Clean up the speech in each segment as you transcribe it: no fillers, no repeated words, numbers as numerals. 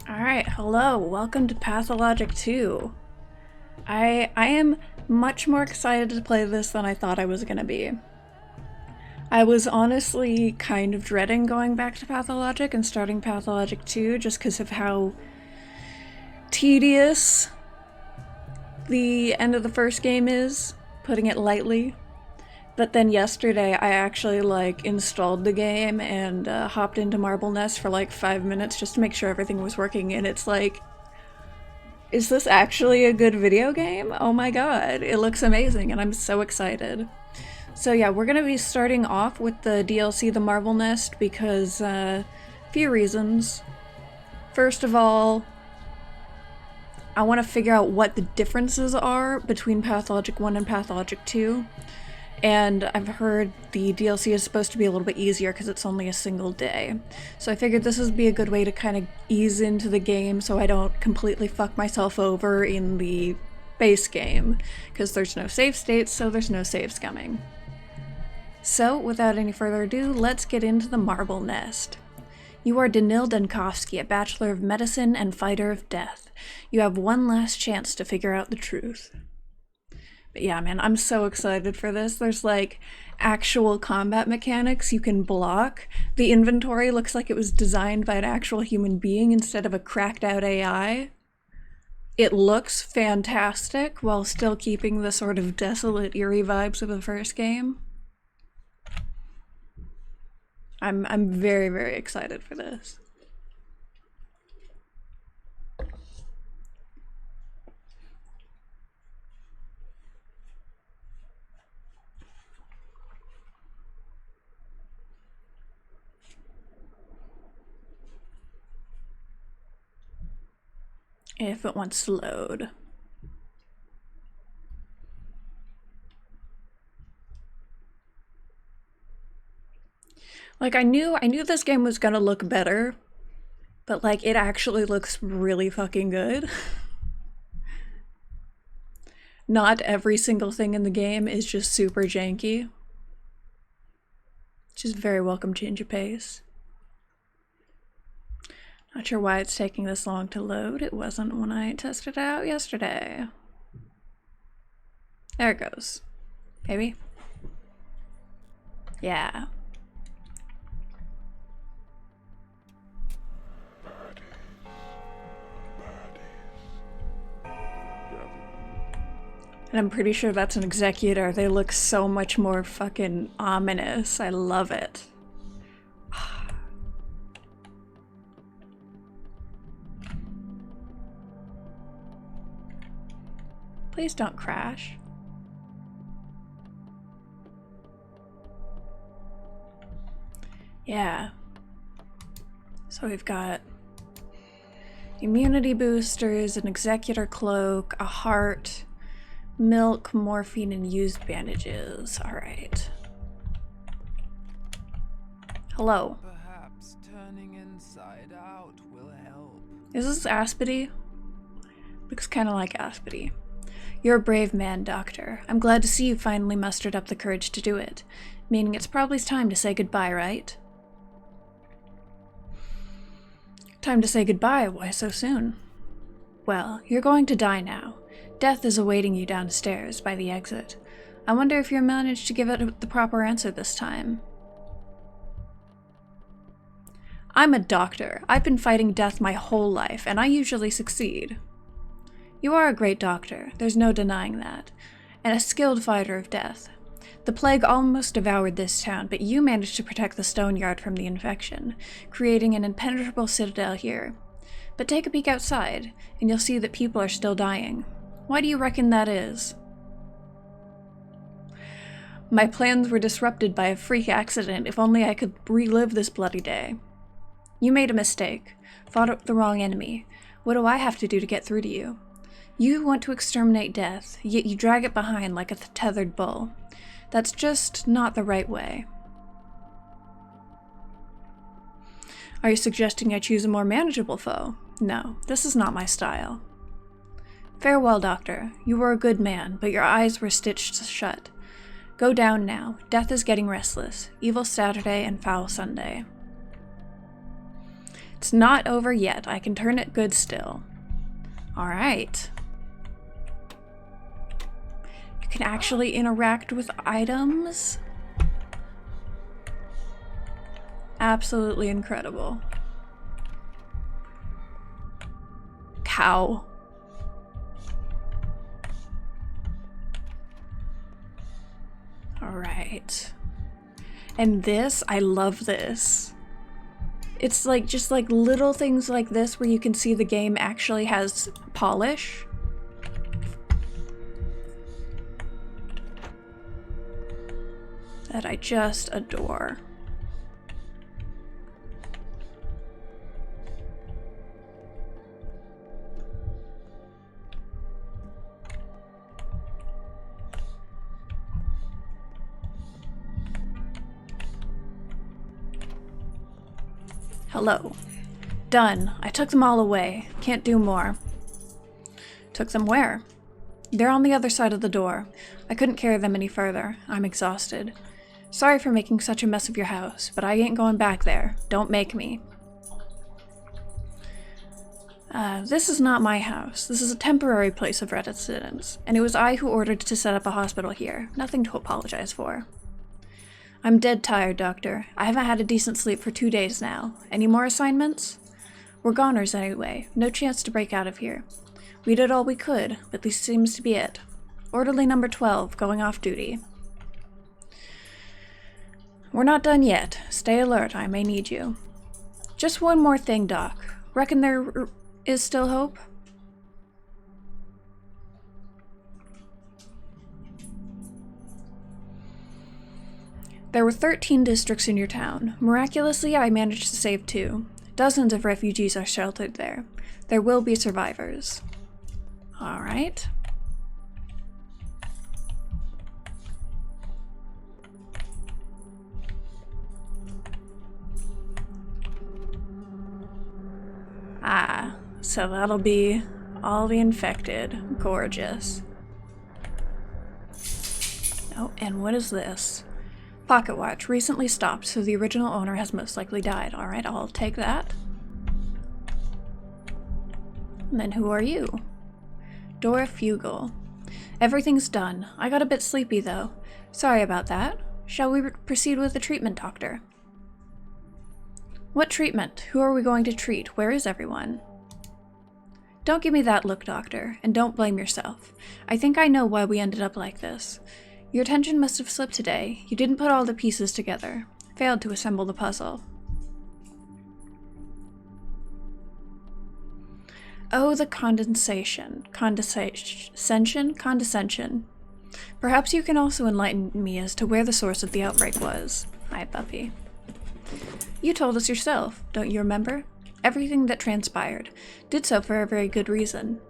Alright, hello, welcome to Pathologic 2. I am much more excited to play this than I thought I was gonna be. I was honestly kind of dreading going back to Pathologic and starting Pathologic 2 just because of how tedious the end of the first game is, putting it lightly. But then yesterday I actually installed the game and hopped into Marble Nest for 5 minutes just to make sure everything was working, and it's like, is this actually a good video game? Oh my god, it looks amazing and I'm so excited. So yeah, we're gonna be starting off with the DLC The Marble Nest because a few reasons. First of all, I want to figure out what the differences are between Pathologic 1 and Pathologic 2. And I've heard the DLC is supposed to be a little bit easier because it's only a single day. So I figured this would be a good way to kind of ease into the game so I don't completely fuck myself over in the base game, because there's no save states, so there's no save scumming. So without any further ado, let's get into the Marble Nest. You are Danil Dankovsky, a Bachelor of Medicine and Fighter of Death. You have one last chance to figure out the truth. But yeah, man, I'm so excited for this. There's actual combat mechanics you can block. The inventory looks like it was designed by an actual human being instead of a cracked out AI. It looks fantastic while still keeping the sort of desolate, eerie vibes of the first game. I'm very, very excited for this. If it wants to load. I knew this game was gonna look better, but it actually looks really fucking good. Not every single thing in the game is just super janky. Just very welcome change of pace. Not sure why it's taking this long to load. It wasn't when I tested it out yesterday. There it goes. Maybe? Yeah. And I'm pretty sure that's an executor. They look so much more fucking ominous. I love it. Please don't crash. Yeah. So we've got immunity boosters, an executor cloak, a heart, milk, morphine, and used bandages. Alright. Hello. Perhaps turning inside out will help. Is this Aspity? Looks kind of like Aspity. You're a brave man, Doctor. I'm glad to see you finally mustered up the courage to do it. Meaning it's probably time to say goodbye, right? Time to say goodbye? Why so soon? Well, you're going to die now. Death is awaiting you downstairs by the exit. I wonder if you'll manage to give it the proper answer this time. I'm a doctor. I've been fighting death my whole life, and I usually succeed. You are a great doctor, there's no denying that, and a skilled fighter of death. The plague almost devoured this town, but you managed to protect the stone yard from the infection, creating an impenetrable citadel here. But take a peek outside, and you'll see that people are still dying. Why do you reckon that is? My plans were disrupted by a freak accident. If only I could relive this bloody day. You made a mistake, fought the wrong enemy. What do I have to do to get through to you? You want to exterminate death, yet you drag it behind like a tethered bull. That's just not the right way. Are you suggesting I choose a more manageable foe? No, this is not my style. Farewell, Doctor. You were a good man, but your eyes were stitched shut. Go down now. Death is getting restless. Evil Saturday and foul Sunday. It's not over yet. I can turn it good still. Alright. You can actually interact with items. Absolutely incredible. Cow. Alright. And this, I love this. It's like just like little things like this where you can see the game actually has polish. That I just adore. Hello. Done. I took them all away. Can't do more. Took them where? They're on the other side of the door. I couldn't carry them any further. I'm exhausted. Sorry for making such a mess of your house, but I ain't going back there. Don't make me. This is not my house. This is a temporary place of residence, and it was I who ordered to set up a hospital here. Nothing to apologize for. I'm dead tired, Doctor. I haven't had a decent sleep for 2 days now. Any more assignments? We're goners anyway. No chance to break out of here. We did all we could, but this seems to be it. Orderly number 12, going off duty. We're not done yet. Stay alert, I may need you. Just one more thing, Doc. Reckon there is still hope? There were 13 districts in your town. Miraculously, I managed to save 2. Dozens of refugees are sheltered there. There will be survivors. Alright. Ah, so that'll be all the infected. Gorgeous. Oh, and what is this? Pocket watch, recently stopped, so the original owner has most likely died. Alright, I'll take that. And then who are you? Dora Fugel. Everything's done. I got a bit sleepy, though. Sorry about that. Shall we proceed with the treatment, Doctor? What treatment? Who are we going to treat? Where is everyone? Don't give me that look, Doctor, and don't blame yourself. I think I know why we ended up like this. Your attention must have slipped today. You didn't put all the pieces together. Failed to assemble the puzzle. Oh, the condensation. Condescension. Perhaps you can also enlighten me as to where the source of the outbreak was. Hi, puppy. You told us yourself, don't you remember? Everything that transpired. Did so for a very good reason.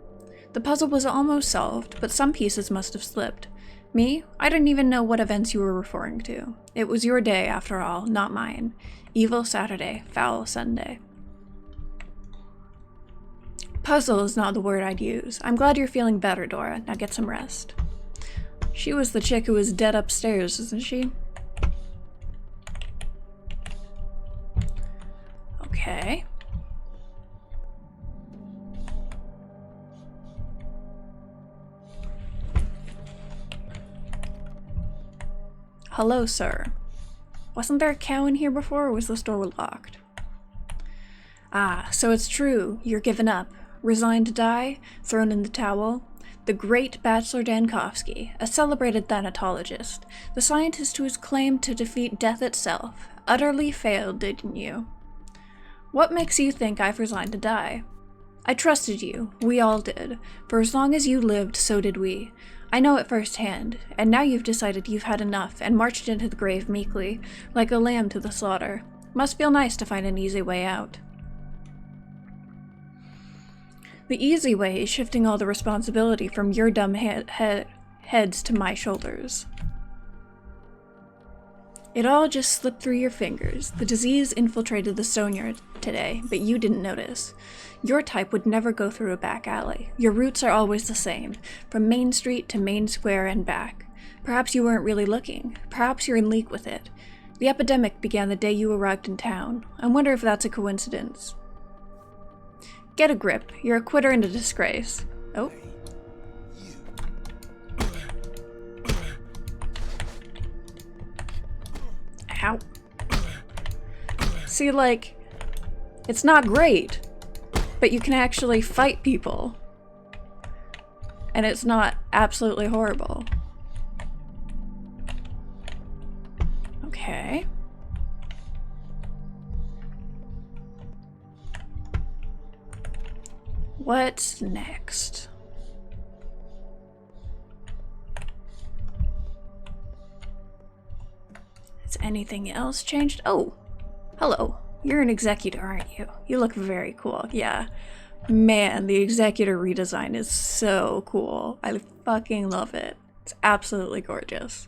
The puzzle was almost solved, but some pieces must have slipped. Me? I didn't even know what events you were referring to. It was your day, after all, not mine. Evil Saturday, foul Sunday. Puzzle is not the word I'd use. I'm glad you're feeling better, Dora. Now get some rest. She was the chick who was dead upstairs, isn't she? Okay. Hello, sir. Wasn't there a cow in here before, or was this door locked? Ah, so it's true. You're given up. Resigned to die? Thrown in the towel? The great Bachelor Dankovsky, a celebrated thanatologist, the scientist who has claimed to defeat death itself, utterly failed, didn't you? What makes you think I've resigned to die? I trusted you. We all did. For as long as you lived, so did we. I know it firsthand, and now you've decided you've had enough and marched into the grave meekly, like a lamb to the slaughter. Must feel nice to find an easy way out. The easy way is shifting all the responsibility from your dumb heads to my shoulders. It all just slipped through your fingers. The disease infiltrated the stone today, but you didn't notice. Your type would never go through a back alley. Your routes are always the same, from Main Street to Main Square and back. Perhaps you weren't really looking. Perhaps you're in league with it. The epidemic began the day you arrived in town. I wonder if that's a coincidence. Get a grip. You're a quitter and a disgrace. Oh. Ow. See, like, it's not great, but you can actually fight people. And it's not absolutely horrible. Okay. What's next? Has anything else changed? Oh, hello. You're an executor, aren't you? You look very cool. Yeah. Man, the executor redesign is so cool. I fucking love it. It's absolutely gorgeous.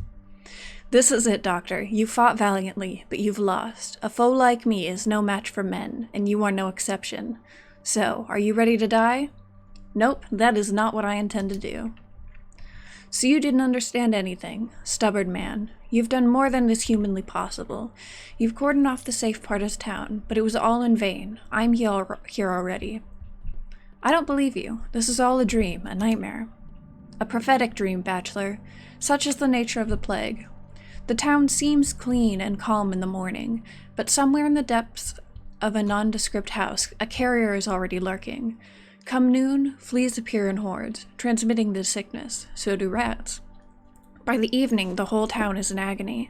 This is it, Doctor. You fought valiantly, but you've lost. A foe like me is no match for men, and you are no exception. So, are you ready to die? Nope, that is not what I intend to do. So you didn't understand anything, stubborn man. You've done more than is humanly possible. You've cordoned off the safe part of town, but it was all in vain. I'm here already. I don't believe you. This is all a dream, a nightmare. A prophetic dream, Bachelor. Such is the nature of the plague. The town seems clean and calm in the morning, but somewhere in the depths of a nondescript house, a carrier is already lurking. Come noon, fleas appear in hordes, transmitting the sickness. So do rats. By the evening, the whole town is in agony.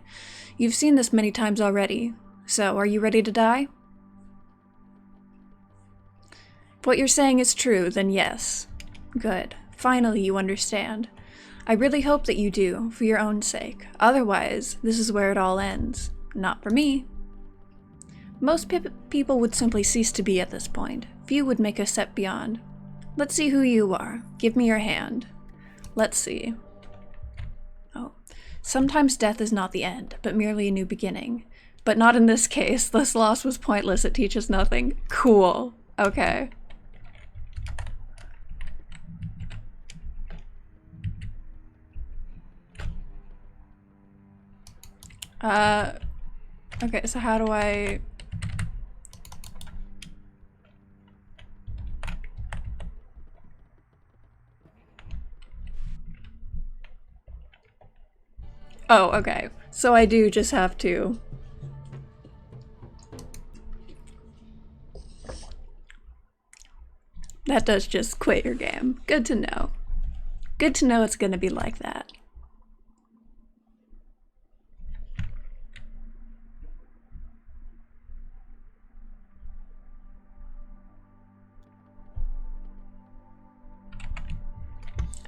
You've seen this many times already. So, are you ready to die? If what you're saying is true, then yes. Good. Finally, you understand. I really hope that you do, for your own sake. Otherwise, this is where it all ends. Not for me. Most people would simply cease to be at this point. Few would make a step beyond. Let's see who you are. Give me your hand. Let's see. Oh. Sometimes death is not the end, but merely a new beginning. But not in this case. This loss was pointless. It teaches nothing. Cool. Okay. Okay, so how do I... Oh, okay. So I do just have to... That does just quit your game. Good to know. Good to know it's gonna be like that.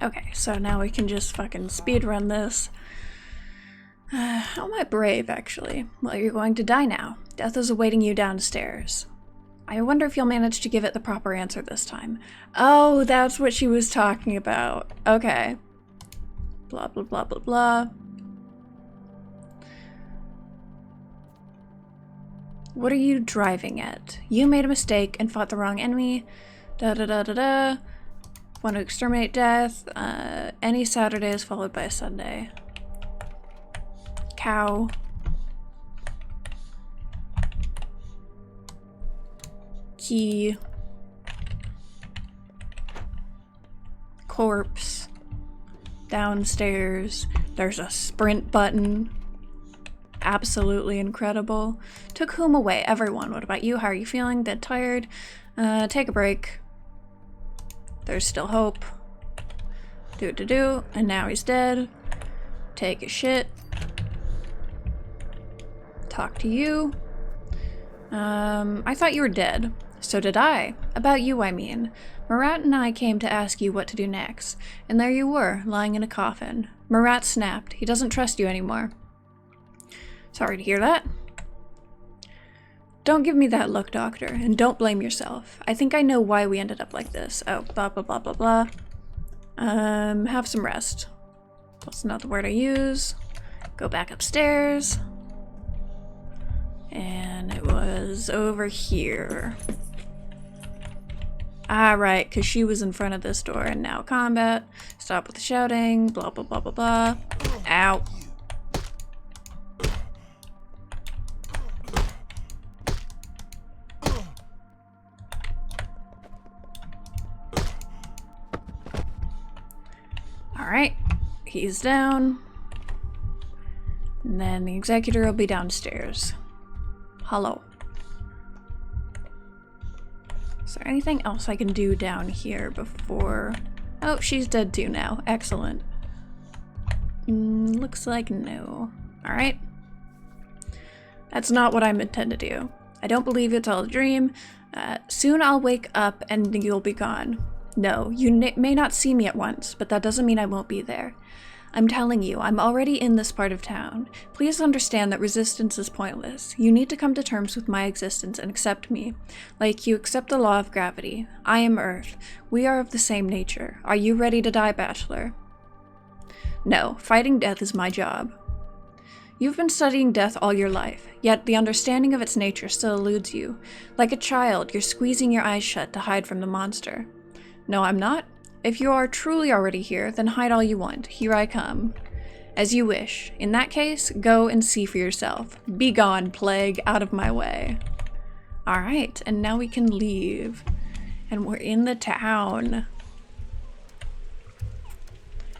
Okay, so now we can just fucking speedrun this. How am I brave, actually? Well, you're going to die now. Death is awaiting you downstairs. I wonder if you'll manage to give it the proper answer this time. Oh, that's what she was talking about. Okay. Blah, blah, blah, blah, blah. What are you driving at? You made a mistake and fought the wrong enemy. Da da da da da. Want to exterminate death. Any Saturday is followed by a Sunday. Cow. Key. Corpse. Downstairs. There's a sprint button. Absolutely incredible. Took whom away? Everyone. What about you? How are you feeling? Dead tired? Take a break. There's still hope. Do. And now he's dead. Take a shit. Talk to you. I thought you were dead. So did I. About you, I mean. Marat and I came to ask you what to do next. And there you were, lying in a coffin. Marat snapped. He doesn't trust you anymore. Sorry to hear that. Don't give me that look, Doctor, and don't blame yourself. I think I know why we ended up like this. Oh, blah, blah, blah, blah, blah. Have some rest. That's not the word I use. Go back upstairs. And it was over here. Ah, right, because she was in front of this door, and now combat. Stop with the shouting, blah, blah, blah, blah, blah. Ow. Alright, he's down. And then the executor will be downstairs. Hello. Is there anything else I can do down here before... Oh, she's dead too now. Excellent. Looks like no. Alright. That's not what I'm intended to do. I don't believe it's all a dream. Soon I'll wake up and you'll be gone. No, you may not see me at once, but that doesn't mean I won't be there. I'm telling you, I'm already in this part of town. Please understand that resistance is pointless. You need to come to terms with my existence and accept me, like you accept the law of gravity. I am Earth. We are of the same nature. Are you ready to die, Bachelor? No, fighting death is my job. You've been studying death all your life, yet the understanding of its nature still eludes you. Like a child, you're squeezing your eyes shut to hide from the monster. No, I'm not. If you are truly already here, then hide all you want. Here I come. As you wish. In that case, go and see for yourself. Be gone, plague, out of my way. Alright, and now we can leave. And we're in the town.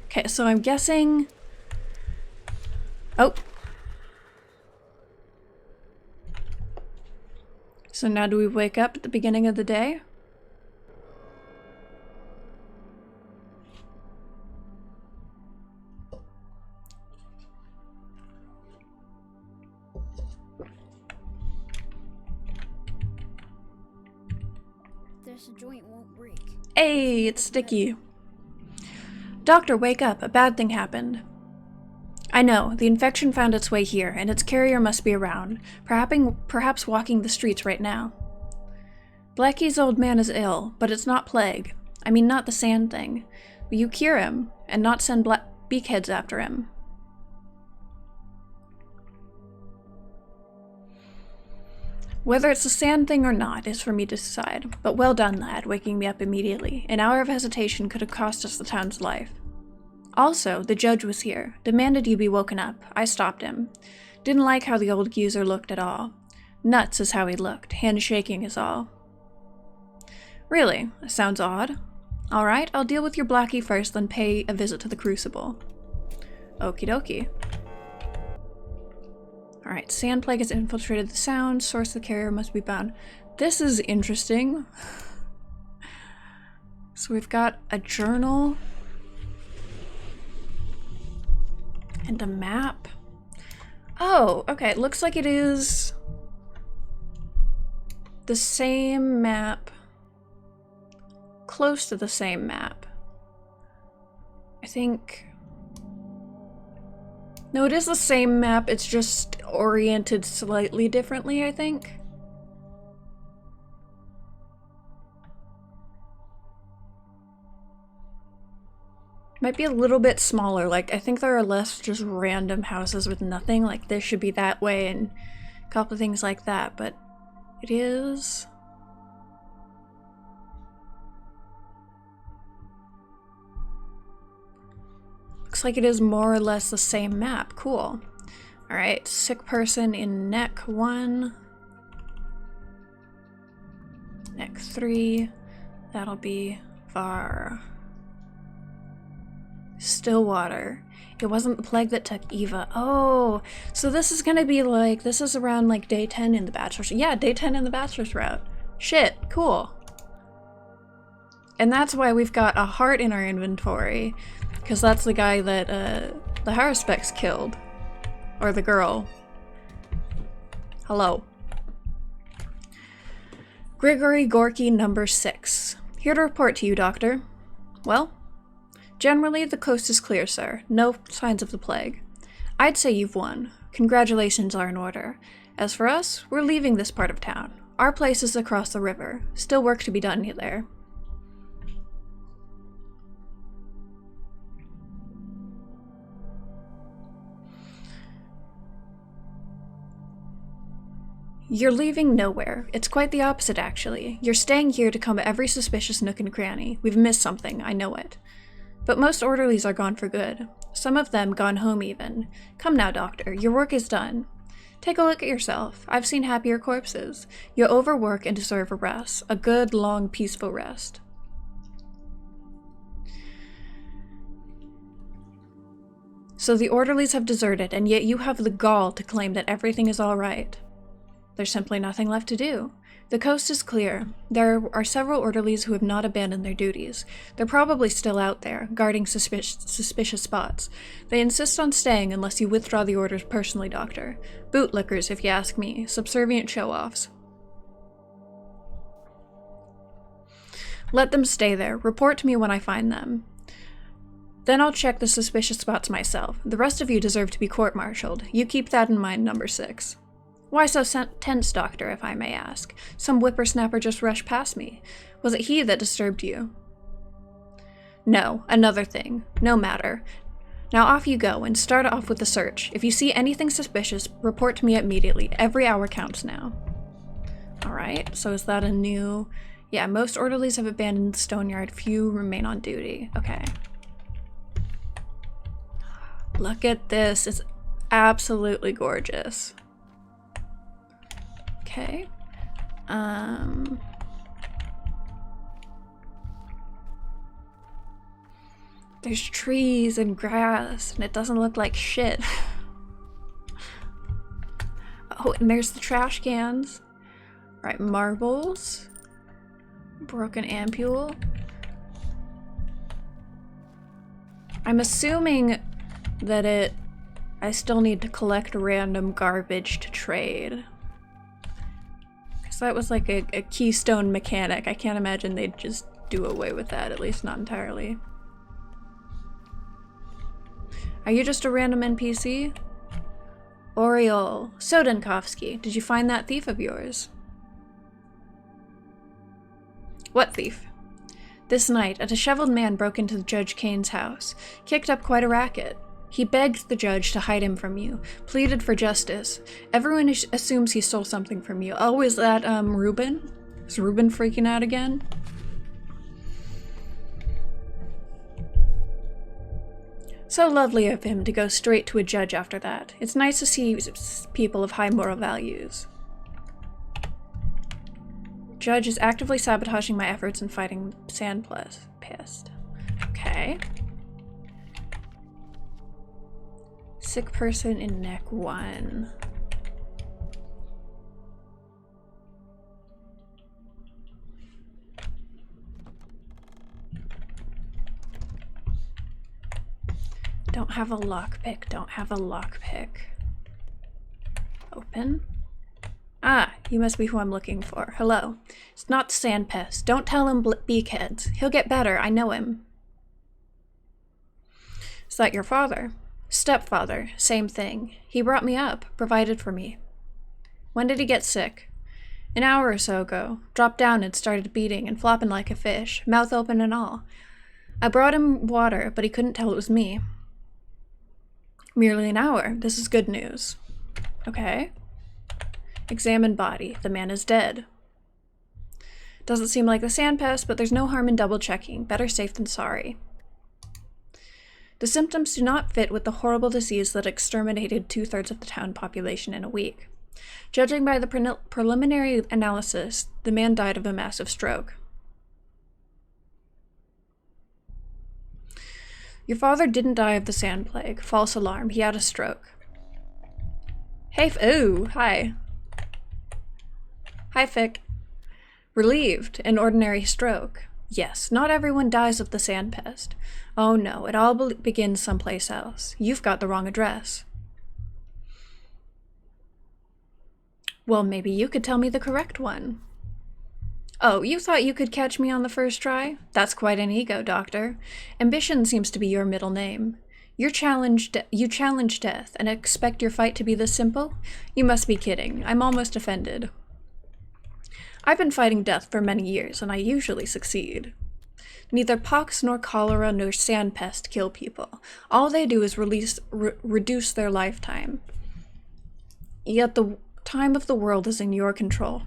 Okay, so I'm guessing... Oh. So now do we wake up at the beginning of the day? This joint won't break. Hey, it's sticky. Doctor, wake up. A bad thing happened. I know. The infection found its way here, and its carrier must be around. Perhaps walking the streets right now. Blackie's old man is ill, but it's not plague. I mean, not the sand thing. Will you cure him, and not send beakheads after him? Whether it's the sand thing or not is for me to decide, but well done, lad, waking me up immediately. An hour of hesitation could have cost us the town's life. Also, the judge was here, demanded you be woken up. I stopped him. Didn't like how the old geezer looked at all. Nuts is how he looked, handshaking is all. Really? Sounds odd. Alright, I'll deal with your Blackie first, then pay a visit to the Crucible. Okie dokie. Alright, sand plague has infiltrated the sound. Source of the carrier must be bound. This is interesting. So we've got a journal. And a map. Oh, okay. It looks like it is the same map. Close to the same map. I think... No, it is the same map, it's just oriented slightly differently, I think. Might be a little bit smaller, like I think there are less just random houses with nothing, like this should be that way and a couple of things like that, but it is... Looks like it is more or less the same map. Cool. Alright, sick person in neck 1. Neck 3. That'll be Var. Stillwater. It wasn't the plague that took Eva. Oh, so this is gonna be like, this is around like day 10 in the Bachelor's. Yeah, day 10 in the Bachelor's route. Shit, cool. And that's why we've got a heart in our inventory. Because that's the guy that the Haruspecs killed. Or the girl. Hello. Grigory Gorky number 6. Here to report to you, Doctor. Well, generally the coast is clear, sir. No signs of the plague. I'd say you've won. Congratulations are in order. As for us, we're leaving this part of town. Our place is across the river. Still work to be done there. You're leaving nowhere. It's quite the opposite, actually. You're staying here to comb every suspicious nook and cranny. We've missed something, I know it. But most orderlies are gone for good. Some of them gone home even. Come now, Doctor. Your work is done. Take a look at yourself. I've seen happier corpses. You overwork and deserve a rest. A good, long, peaceful rest. So the orderlies have deserted, and yet you have the gall to claim that everything is all right. There's simply nothing left to do. The coast is clear. There are several orderlies who have not abandoned their duties. They're probably still out there, guarding suspicious spots. They insist on staying unless you withdraw the orders personally, Doctor. Bootlickers, if you ask me. Subservient show-offs. Let them stay there. Report to me when I find them. Then I'll check the suspicious spots myself. The rest of you deserve to be court-martialed. You keep that in mind, number 6. Why so tense, Doctor, if I may ask? Some whippersnapper just rushed past me. Was it he that disturbed you? No, another thing. No matter. Now off you go, and start off with the search. If you see anything suspicious, report to me immediately. Every hour counts now. Alright, so is that a new... Yeah, most orderlies have abandoned the stone yard. Few remain on duty. Okay. Look at this. It's absolutely gorgeous. Okay. There's trees and grass, and it doesn't look like shit. Oh, and there's the trash cans. Right, marbles. Broken ampule. I'm assuming that I still need to collect random garbage to trade. Because that was like a keystone mechanic. I can't imagine they'd just do away with that, at least not entirely. Are you just a random NPC? Oriole. Sodenkovsky, did you find that thief of yours? What thief? This night, a disheveled man broke into Judge Kane's house, kicked up quite a racket. He begged the judge to hide him from you, pleaded for justice. Everyone assumes he stole something from you. Oh, is that, Ruben? Is Ruben freaking out again? So lovely of him to go straight to a judge after that. It's nice to see people of high moral values. Judge is actively sabotaging my efforts in fighting Sandpest. Okay. Sick person in neck 1. Don't have a lockpick, don't have a lockpick. Open. Ah, you must be who I'm looking for. Hello. It's not Sandpest. Don't tell him beakheads. He'll get better, I know him. Is that your father? Stepfather, same thing. He brought me up, provided for me. When did he get sick? An hour or so ago. Dropped down and started beating and flopping like a fish, mouth open and all. I brought him water, but he couldn't tell it was me. Merely an hour. This is good news. Okay. Examine body. The man is dead. Doesn't seem like the Sandpest, but there's no harm in double checking. Better safe than sorry. The symptoms do not fit with the horrible disease that exterminated 2/3 of the town population in a week. Judging by the preliminary analysis, the man died of a massive stroke. Your father didn't die of the sand plague. False alarm. He had a stroke. Hey, ooh, hi. Hi, Fick. Relieved. An ordinary stroke. Yes, not everyone dies of the Sandpest. Oh no, it all begins someplace else. You've got the wrong address. Well, maybe you could tell me the correct one. Oh, you thought you could catch me on the first try? That's quite an ego, Doctor. Ambition seems to be your middle name. You challenge death and expect your fight to be this simple? You must be kidding. I'm almost offended. I've been fighting death for many years, and I usually succeed. Neither pox nor cholera nor Sandpest kill people. All they do is reduce their lifetime. Yet the time of the world is in your control.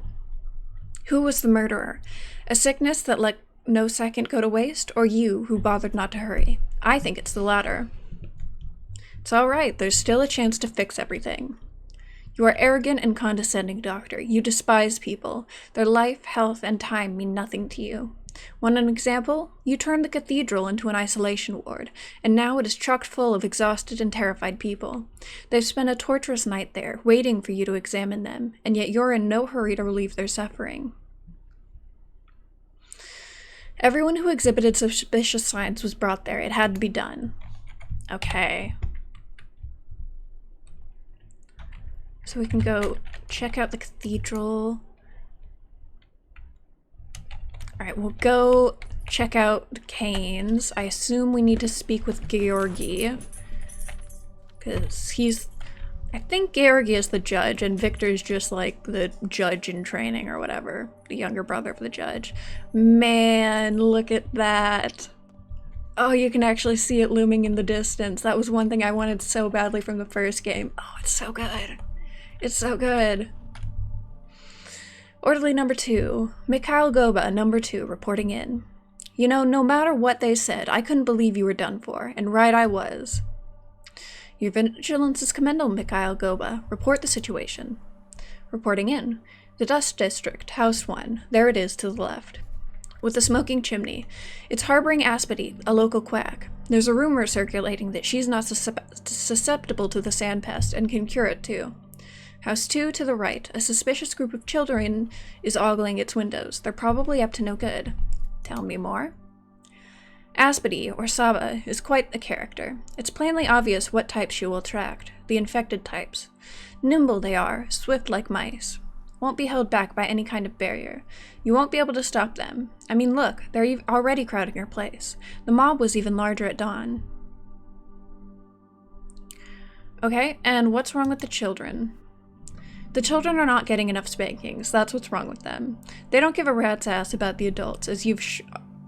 Who was the murderer? A sickness that let no second go to waste, or you who bothered not to hurry? I think it's the latter. It's all right. There's still a chance to fix everything. You are arrogant and condescending, Doctor. You despise people. Their life, health, and time mean nothing to you. Want an example? You turned the cathedral into an isolation ward, and now it is chock full of exhausted and terrified people. They've spent a torturous night there, waiting for you to examine them, and yet you're in no hurry to relieve their suffering. Everyone who exhibited suspicious signs was brought there. It had to be done. Okay. So we can go check out the cathedral. Alright, we'll go check out Kane's. I assume we need to speak with Georgi. Because he's... I think Georgi is the judge, and Victor's just like the judge in training or whatever. The younger brother of the judge. Man, look at that. Oh, you can actually see it looming in the distance. That was one thing I wanted so badly from the first game. Oh, it's so good. It's so good. Orderly number 2. Mikhail Goba, number 2, reporting in. You know, no matter what they said, I couldn't believe you were done for, and right I was. Your vigilance is commendable, Mikhail Goba. Report the situation. Reporting in. The Dust District, House 1. There it is to the left. With the smoking chimney. It's harboring Aspity, a local quack. There's a rumor circulating that she's not susceptible to the sand pest and can cure it too. House 2 to the right. A suspicious group of children is ogling its windows. They're probably up to no good. Tell me more. Aspity, or Saba, is quite a character. It's plainly obvious what types she will attract. The infected types. Nimble they are, swift like mice. Won't be held back by any kind of barrier. You won't be able to stop them. I mean, look, they're already crowding your place. The mob was even larger at dawn. Okay, and what's wrong with the children? The children are not getting enough spankings. That's what's wrong with them. They don't give a rat's ass about the adults, as you've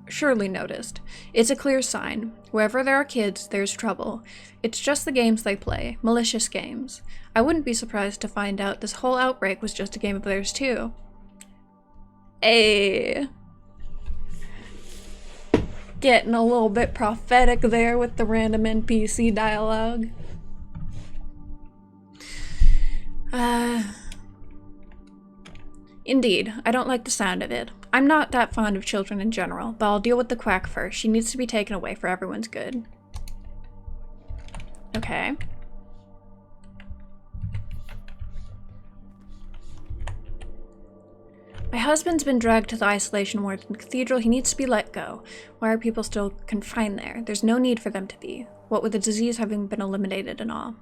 surely noticed. It's a clear sign. Wherever there are kids, there's trouble. It's just the games they play. Malicious games. I wouldn't be surprised to find out this whole outbreak was just a game of theirs too. Hey. Getting a little bit prophetic there with the random NPC dialogue. Indeed, I don't like the sound of it. I'm not that fond of children in general, but I'll deal with the quack first. She needs to be taken away for everyone's good. Okay. My husband's been dragged to the isolation ward in the cathedral. He needs to be let go. Why are people still confined there? There's no need for them to be. What with the disease having been eliminated and all.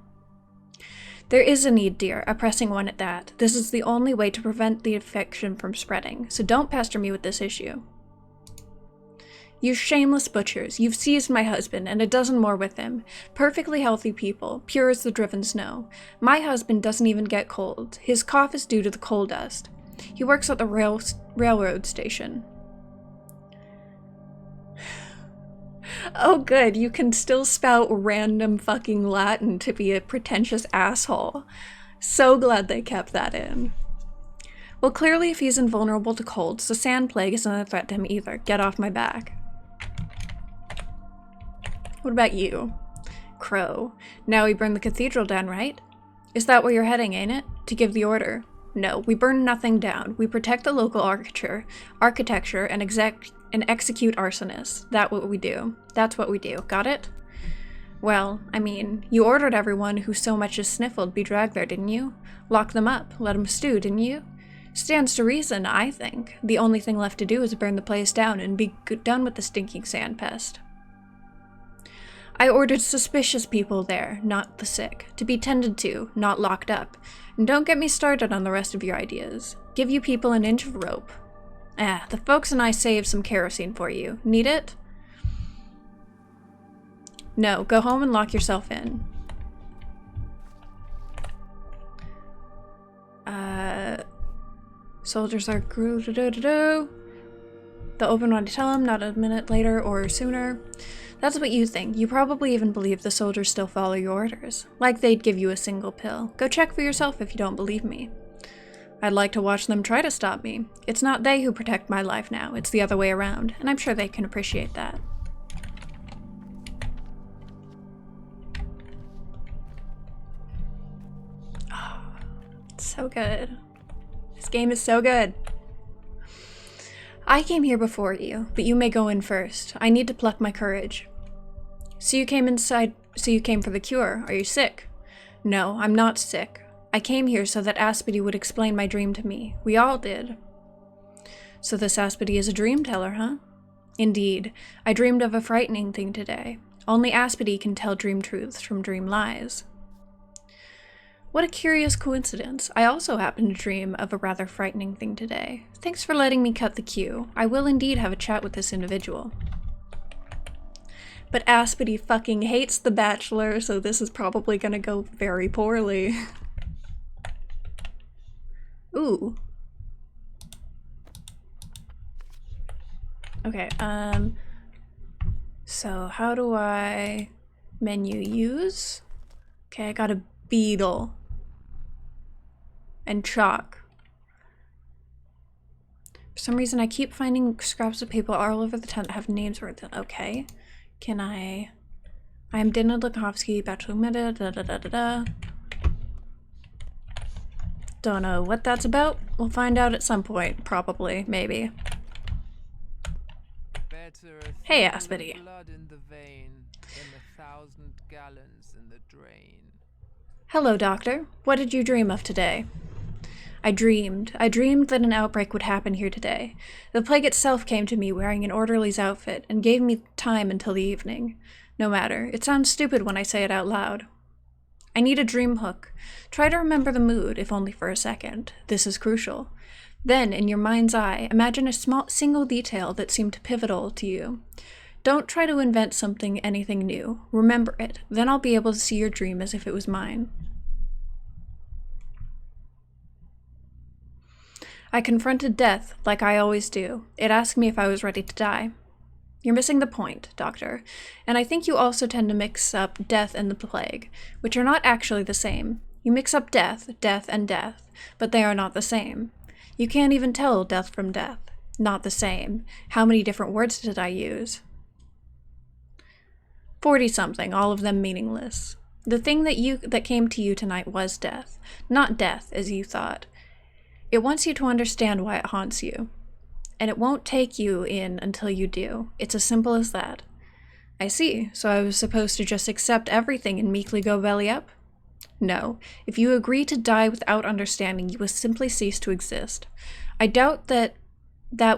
There is a need, dear, a pressing one at that. This is the only way to prevent the infection from spreading, so don't pester me with this issue. You shameless butchers, you've seized my husband, and a dozen more with him. Perfectly healthy people, pure as the driven snow. My husband doesn't even get colds. His cough is due to the coal dust. He works at the railroad station. Oh good, you can still spout random fucking Latin to be a pretentious asshole. So glad they kept that in. Well, clearly if he's invulnerable to colds, the sand plague isn't a threat to him either. Get off my back. What about you? Crow. Now we burn the cathedral down, right? Is that where you're heading, ain't it? To give the order. No, we burn nothing down. We protect the local architecture, and execute arsonists. That's what we do. That's what we do. Got it? Well, I mean, you ordered everyone who so much as sniffled be dragged there, didn't you? Lock them up. Let them stew, didn't you? Stands to reason, I think. The only thing left to do is burn the place down and be done with the stinking sand pest. I ordered suspicious people there, not the sick. To be tended to, not locked up. And don't get me started on the rest of your ideas. Give you people an inch of rope. The folks and I saved some kerosene for you. Need it? No, go home and lock yourself in. Soldiers are The open one to tell him, not a minute later or sooner. That's what you think. You probably even believe the soldiers still follow your orders. Like they'd give you a single pill. Go check for yourself if you don't believe me. I'd like to watch them try to stop me. It's not they who protect my life now, it's the other way around, and I'm sure they can appreciate that. so good. This game is so good. I came here before you, but you may go in first. I need to pluck my courage. So you came for the cure. Are you sick? No, I'm not sick. I came here so that Aspity would explain my dream to me. We all did. So this Aspity is a dream teller, huh? Indeed. I dreamed of a frightening thing today. Only Aspity can tell dream truths from dream lies. What a curious coincidence. I also happen to dream of a rather frightening thing today. Thanks for letting me cut the queue. I will indeed have a chat with this individual. But Aspity fucking hates The Bachelor, so this is probably gonna go very poorly. Ooh. Okay, so how do I menu use? Okay, I got a beetle and chalk. For some reason, I keep finding scraps of paper all over the tent that have names written. Okay, can I am Dana Lukovsky, Bachelor, da. Don't know what that's about. We'll find out at some point, probably, maybe. Hey, Aspity. Blood in the vein than 1,000 gallons in the drain. Hello, Doctor. What did you dream of today? I dreamed that an outbreak would happen here today. The plague itself came to me wearing an orderly's outfit and gave me time until the evening. No matter, it sounds stupid when I say it out loud. I need a dream hook. Try to remember the mood, if only for a second. This is crucial. Then, in your mind's eye, imagine a single detail that seemed pivotal to you. Don't try to invent anything new. Remember it. Then I'll be able to see your dream as if it was mine. I confronted death, like I always do. It asked me if I was ready to die. You're missing the point, Doctor. And I think you also tend to mix up death and the plague, which are not actually the same. You mix up death, and death, but they are not the same. You can't even tell death from death. Not the same. How many different words did I use? 40-something, all of them meaningless. The thing that came to you tonight was death, not death as you thought. It wants you to understand why it haunts you. And it won't take you in until you do. It's as simple as that. I see, so I was supposed to just accept everything and meekly go belly up? No. If you agree to die without understanding, you will simply cease to exist. I doubt that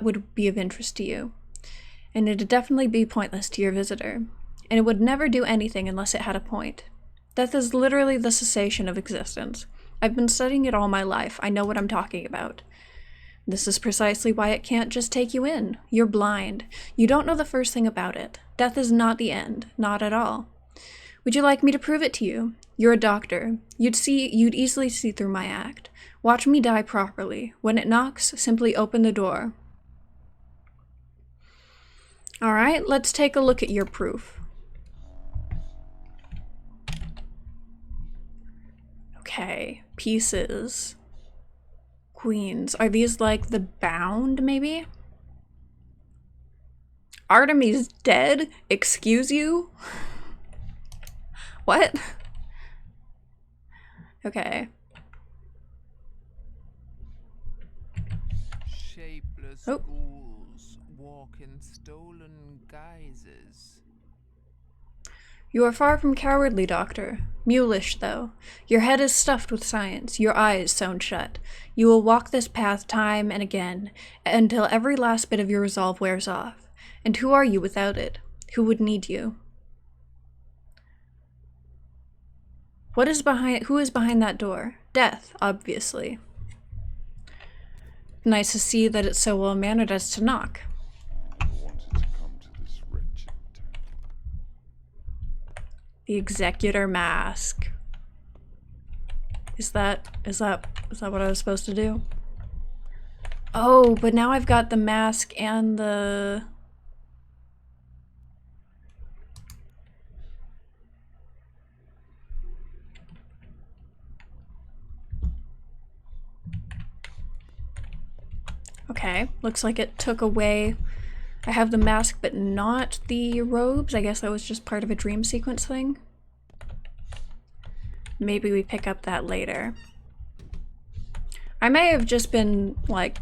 would be of interest to you. And it'd definitely be pointless to your visitor. And it would never do anything unless it had a point. Death is literally the cessation of existence. I've been studying it all my life. I know what I'm talking about. This is precisely why it can't just take you in. You're blind. You don't know the first thing about it. Death is not the end. Not at all. Would you like me to prove it to you? You're a doctor. You'd easily see through my act. Watch me die properly. When it knocks, simply open the door. Alright, let's take a look at your proof. Okay, pieces. Queens. Are these like the bound, maybe? Artemis dead? Excuse you? What? Okay. Shapeless Oh. ghouls walk in stolen guises. You are far from cowardly, Doctor. Mulish, though. Your head is stuffed with science, your eyes sewn shut. You will walk this path time and again, until every last bit of your resolve wears off. And who are you without it? Who would need you? Who is behind that door? Death, obviously. Nice to see that it's so well mannered as to knock. I wanted to come to this wretched town. The Executor mask. Is that what I was supposed to do? Oh, but now I've got the mask and the... Okay, looks like it took away... I have the mask but not the robes. I guess that was just part of a dream sequence thing. Maybe we pick up that later. I may have just been, like,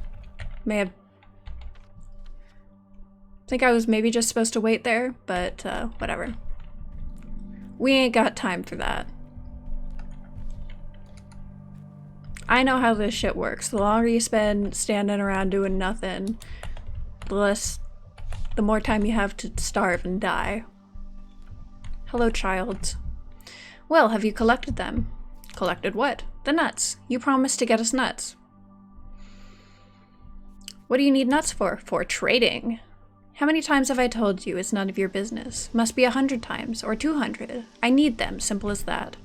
think I was maybe just supposed to wait there, but whatever. We ain't got time for that. I know how this shit works. The longer you spend standing around doing nothing, the more time you have to starve and die. Hello, child. Well, have you collected them? Collected what? The nuts. You promised to get us nuts. What do you need nuts for? For trading. How many times have I told you it's none of your business? Must be 100 times, or 200. I need them, simple as that.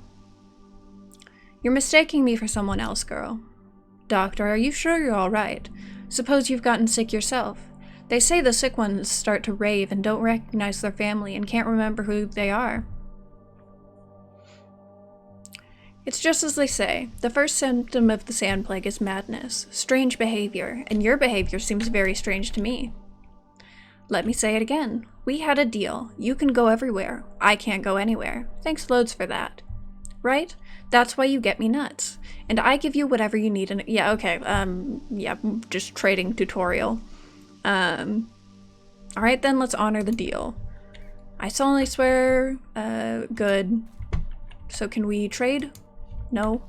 You're mistaking me for someone else, girl. Doctor, are you sure you're all right? Suppose you've gotten sick yourself. They say the sick ones start to rave and don't recognize their family and can't remember who they are. It's just as they say. The first symptom of the sand plague is madness, strange behavior, and your behavior seems very strange to me. Let me say it again. We had a deal. You can go everywhere. I can't go anywhere. Thanks loads for that. Right? That's why you get me nuts. And I give you whatever you need and yeah, okay. Yeah, just trading tutorial. Alright then, let's honor the deal. I solemnly swear, good. So can we trade? No?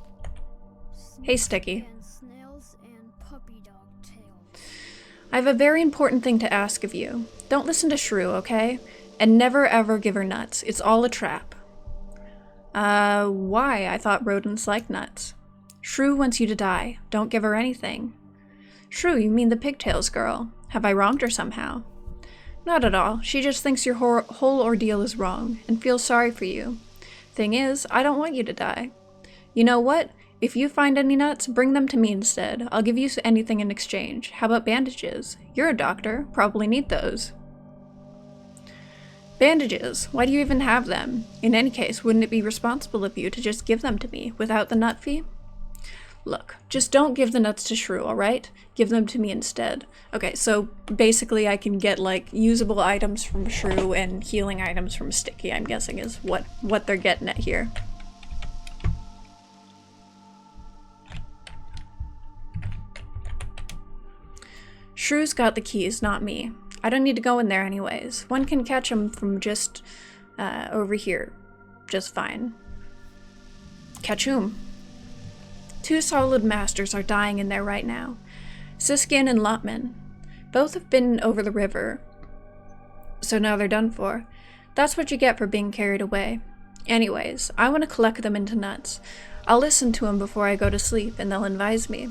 Hey, Sticky. And snails and puppy dog tails. I have a very important thing to ask of you. Don't listen to Shrew, okay? And never ever give her nuts. It's all a trap. Why? I thought rodents like nuts. Shrew wants you to die. Don't give her anything. Shrew, you mean the pigtails girl. Have I wronged her somehow? Not at all. She just thinks your whole ordeal is wrong, and feels sorry for you. Thing is, I don't want you to die. You know what? If you find any nuts, bring them to me instead. I'll give you anything in exchange. How about bandages? You're a doctor. Probably need those. Bandages? Why do you even have them? In any case, wouldn't it be responsible of you to just give them to me without the nut fee? Look, just don't give the nuts to Shrew, alright? Give them to me instead. Okay, so basically I can get, like, usable items from Shrew and healing items from Sticky, I'm guessing is what they're getting at here. Shrew's got the keys, not me. I don't need to go in there anyways. One can catch him from just over here. Just fine. Catch whom? 2 solid masters are dying in there right now. Siskin and Lotman. Both have been over the river, so now they're done for. That's what you get for being carried away. Anyways, I want to collect them into nuts. I'll listen to them before I go to sleep, and they'll advise me.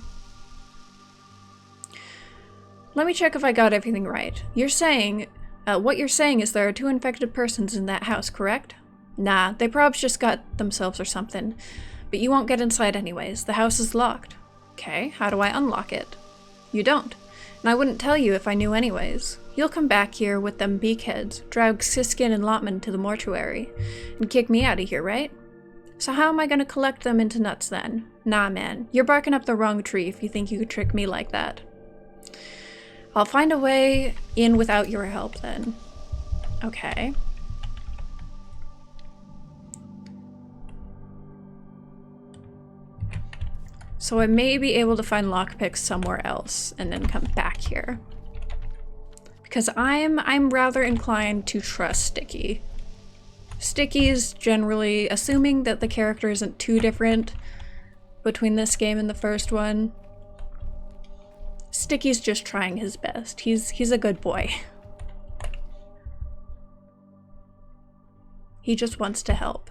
Let me check if I got everything right. What you're saying is there are 2 infected persons in that house, correct? Nah, they probably just got themselves or something. But you won't get inside anyways. The house is locked. Okay, how do I unlock it? You don't. And I wouldn't tell you if I knew anyways. You'll come back here with them beakheads, drag Siskin and Lotman to the mortuary, and kick me out of here, right? So how am I gonna collect them into nuts then? Nah, man, you're barking up the wrong tree if you think you could trick me like that. I'll find a way in without your help then. Okay. So I may be able to find lockpicks somewhere else and then come back here. Because I'm rather inclined to trust Sticky. Sticky is generally, assuming that the character isn't too different between this game and the first one, Sticky's just trying his best. He's a good boy. He just wants to help.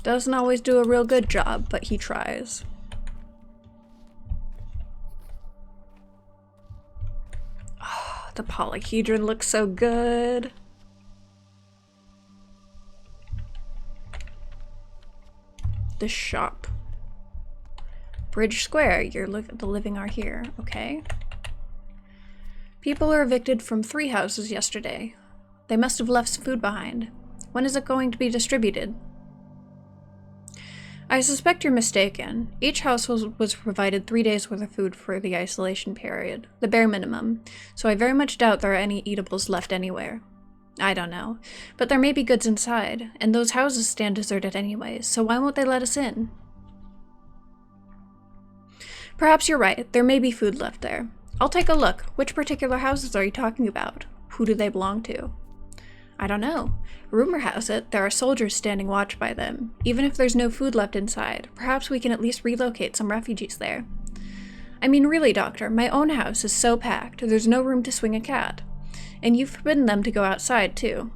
Doesn't always do a real good job, but he tries. Oh, the polyhedron looks so good. The shop. Bridge Square, the living are here. Okay. People are evicted from 3 houses yesterday. They must have left some food behind. When is it going to be distributed? I suspect you're mistaken. Each house was provided 3 days worth of food for the isolation period, the bare minimum, so I very much doubt there are any eatables left anywhere. I don't know, but there may be goods inside, and those houses stand deserted anyways, so why won't they let us in? Perhaps you're right. There may be food left there. I'll take a look. Which particular houses are you talking about? Who do they belong to? I don't know. Rumor has it there are soldiers standing watch by them. Even if there's no food left inside, perhaps we can at least relocate some refugees there. I mean, really, Doctor, my own house is so packed, there's no room to swing a cat. And you've forbidden them to go outside, too.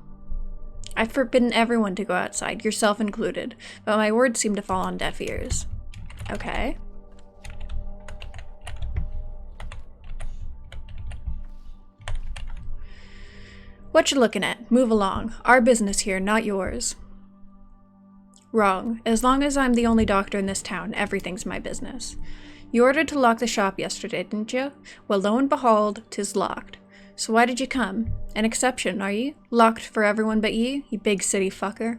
I've forbidden everyone to go outside, yourself included, but my words seem to fall on deaf ears. Okay. What you looking at? Move along. Our business here, not yours. Wrong. As long as I'm the only doctor in this town, everything's my business. You ordered to lock the shop yesterday, didn't you? Well, lo and behold, 'tis locked. So why did you come? An exception, are ye? Locked for everyone but ye, you big city fucker.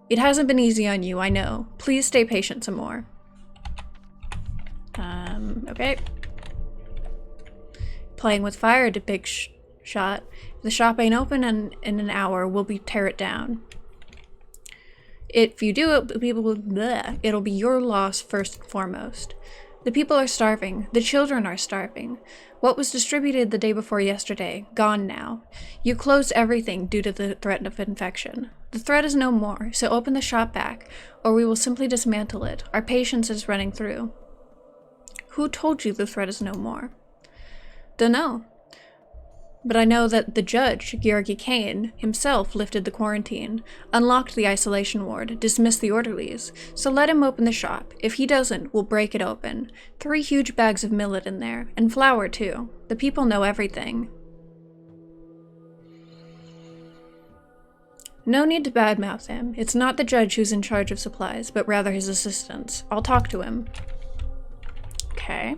It hasn't been easy on you, I know. Please stay patient some more. Okay. Playing with fire, the big shot. If the shop ain't open in an hour, we'll tear it down. If you do it, it'll be your loss first and foremost. The people are starving. The children are starving. What was distributed the day before yesterday, gone now. You closed everything due to the threat of infection. The threat is no more, so open the shop back, or we will simply dismantle it. Our patience is running through. Who told you the threat is no more? Dunno. But I know that the judge, Georgi Kane, himself lifted the quarantine, unlocked the isolation ward, dismissed the orderlies, so let him open the shop. If he doesn't, we'll break it open. 3 huge bags of millet in there, and flour too. The people know everything. No need to badmouth him. It's not the judge who's in charge of supplies, but rather his assistants. I'll talk to him. Okay.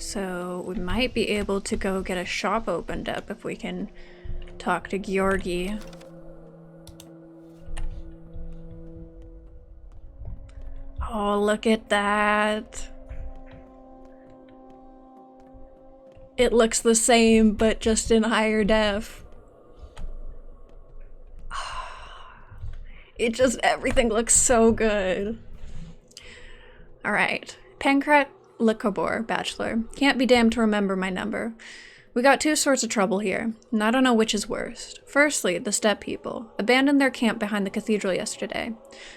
So we might be able to go get a shop opened up if we can talk to Georgi. Oh, look at that. It looks the same, but just in higher def. Everything looks so good. All right, Pankrat Likobor, Bachelor. Can't be damned to remember my number. We got 2 sorts of trouble here, and I don't know which is worst. Firstly, the steppe people abandoned their camp behind the cathedral yesterday.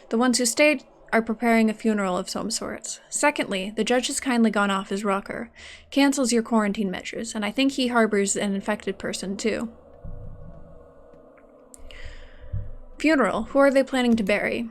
The ones who stayed are preparing a funeral of some sorts. Secondly, the judge has kindly gone off his rocker, cancels your quarantine measures, and I think he harbors an infected person too. Funeral. Who are they planning to bury?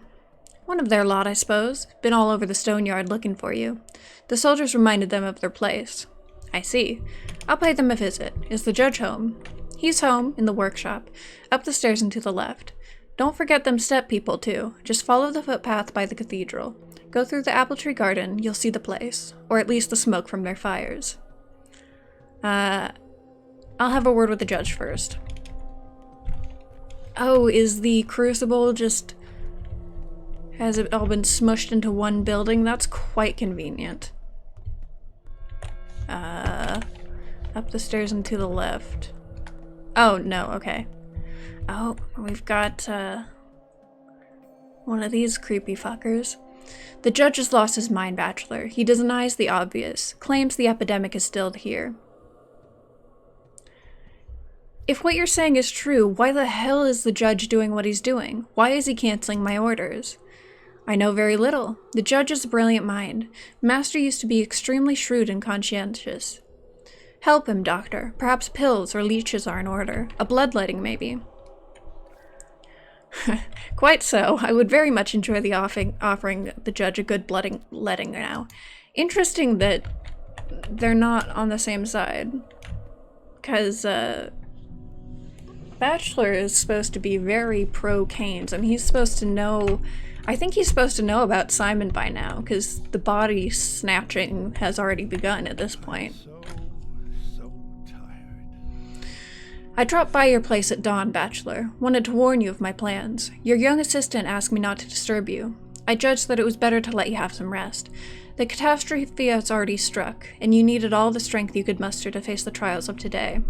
One of their lot, I suppose. Been all over the stone yard looking for you. The soldiers reminded them of their place. I see. I'll pay them a visit. Is the judge home? He's home, in the workshop. Up the stairs and to the left. Don't forget them steppe people, too. Just follow the footpath by the cathedral. Go through the apple tree garden, you'll see the place. Or at least the smoke from their fires. I'll have a word with the judge first. Oh, is the crucible just... Has it all been smushed into one building? That's quite convenient. Up the stairs and to the left. Oh, no, okay. Oh, we've got, one of these creepy fuckers. The judge has lost his mind, Bachelor. He denies the obvious, claims the epidemic is still here. If what you're saying is true, why the hell is the judge doing what he's doing? Why is he canceling my orders? I know very little. The judge is a brilliant mind. Master used to be extremely shrewd and conscientious. Help him, Doctor. Perhaps pills or leeches are in order. A bloodletting, maybe. Quite so. I would very much enjoy the offering the judge a good bloodletting now. Interesting that they're not on the same side. Because, Bachelor is supposed to be very pro-Keynes, and he's supposed to know... I think he's supposed to know about Simon by now, because the body snatching has already begun at this point. So tired. I dropped by your place at dawn, Bachelor. Wanted to warn you of my plans. Your young assistant asked me not to disturb you. I judged that it was better to let you have some rest. The catastrophe has already struck, and you needed all the strength you could muster to face the trials of today.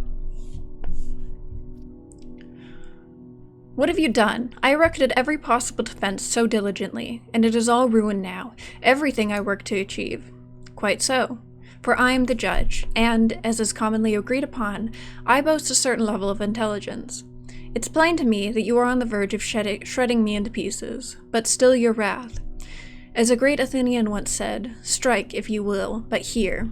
What have you done? I erected every possible defense so diligently, and it is all ruined now. Everything I worked to achieve. Quite so. For I am the judge, and, as is commonly agreed upon, I boast a certain level of intelligence. It's plain to me that you are on the verge of shredding me into pieces, but still your wrath. As a great Athenian once said, strike if you will, but hear.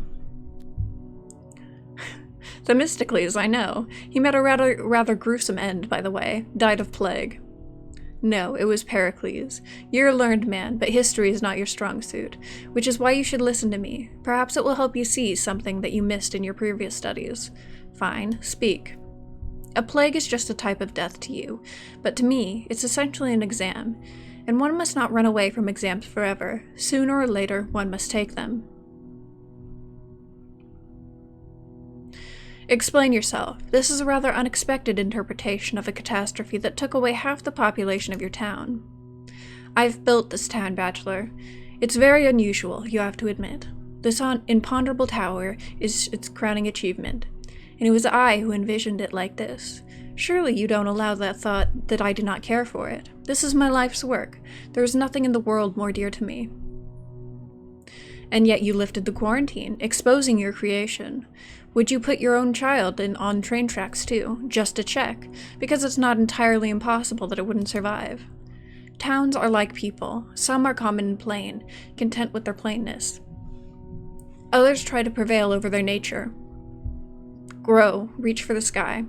Themistocles, I know. He met a rather gruesome end, by the way. Died of plague. No, it was Pericles. You're a learned man, but history is not your strong suit, which is why you should listen to me. Perhaps it will help you see something that you missed in your previous studies. Fine, speak. A plague is just a type of death to you, but to me, it's essentially an exam, and one must not run away from exams forever. Sooner or later, one must take them. Explain yourself. This is a rather unexpected interpretation of a catastrophe that took away half the population of your town. I've built this town, Bachelor. It's very unusual, you have to admit. This imponderable tower is its crowning achievement, and it was I who envisioned it like this. Surely you don't allow that thought that I do not care for it. This is my life's work. There is nothing in the world more dear to me. And yet you lifted the quarantine, exposing your creation. Would you put your own child on train tracks too, just to check? Because it's not entirely impossible that it wouldn't survive. Towns are like people. Some are common and plain, content with their plainness. Others try to prevail over their nature. Grow, reach for the sky.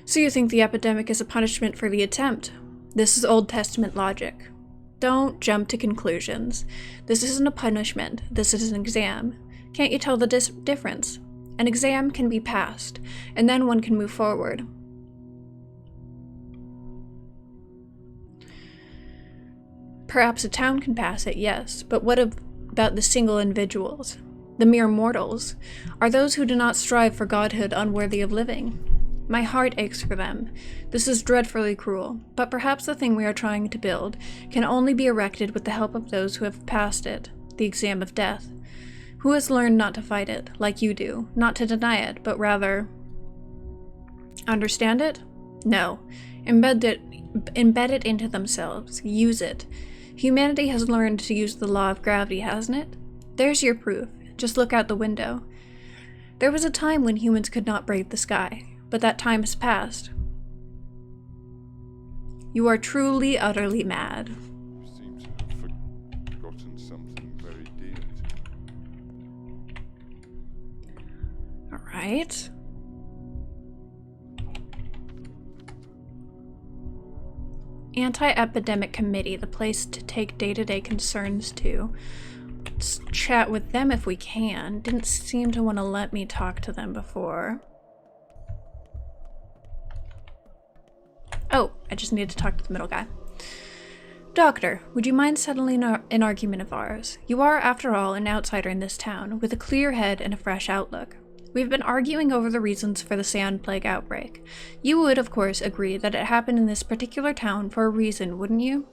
So you think the epidemic is a punishment for the attempt? This is Old Testament logic. Don't jump to conclusions. This isn't a punishment, this is an exam. Can't you tell the difference? An exam can be passed, and then one can move forward. Perhaps a town can pass it, yes, but what about the single individuals? The mere mortals? Are those who do not strive for godhood unworthy of living? My heart aches for them. This is dreadfully cruel, but perhaps the thing we are trying to build can only be erected with the help of those who have passed it, the exam of death. Who has learned not to fight it, like you do, not to deny it, but rather understand it? No. Embed it into themselves. Use it. Humanity has learned to use the law of gravity, hasn't it? There's your proof. Just look out the window. There was a time when humans could not brave the sky, but that time has passed. You are truly, utterly mad. You seem to have forgotten something very dear to you. All right. Anti-Epidemic Committee, the place to take day-to-day concerns to. Let's chat with them if we can. Didn't seem to want to let me talk to them before. Oh, I just needed to talk to the middle guy. Doctor, would you mind settling an argument of ours? You are, after all, an outsider in this town, with a clear head and a fresh outlook. We've been arguing over the reasons for the sand plague outbreak. You would, of course, agree that it happened in this particular town for a reason, wouldn't you?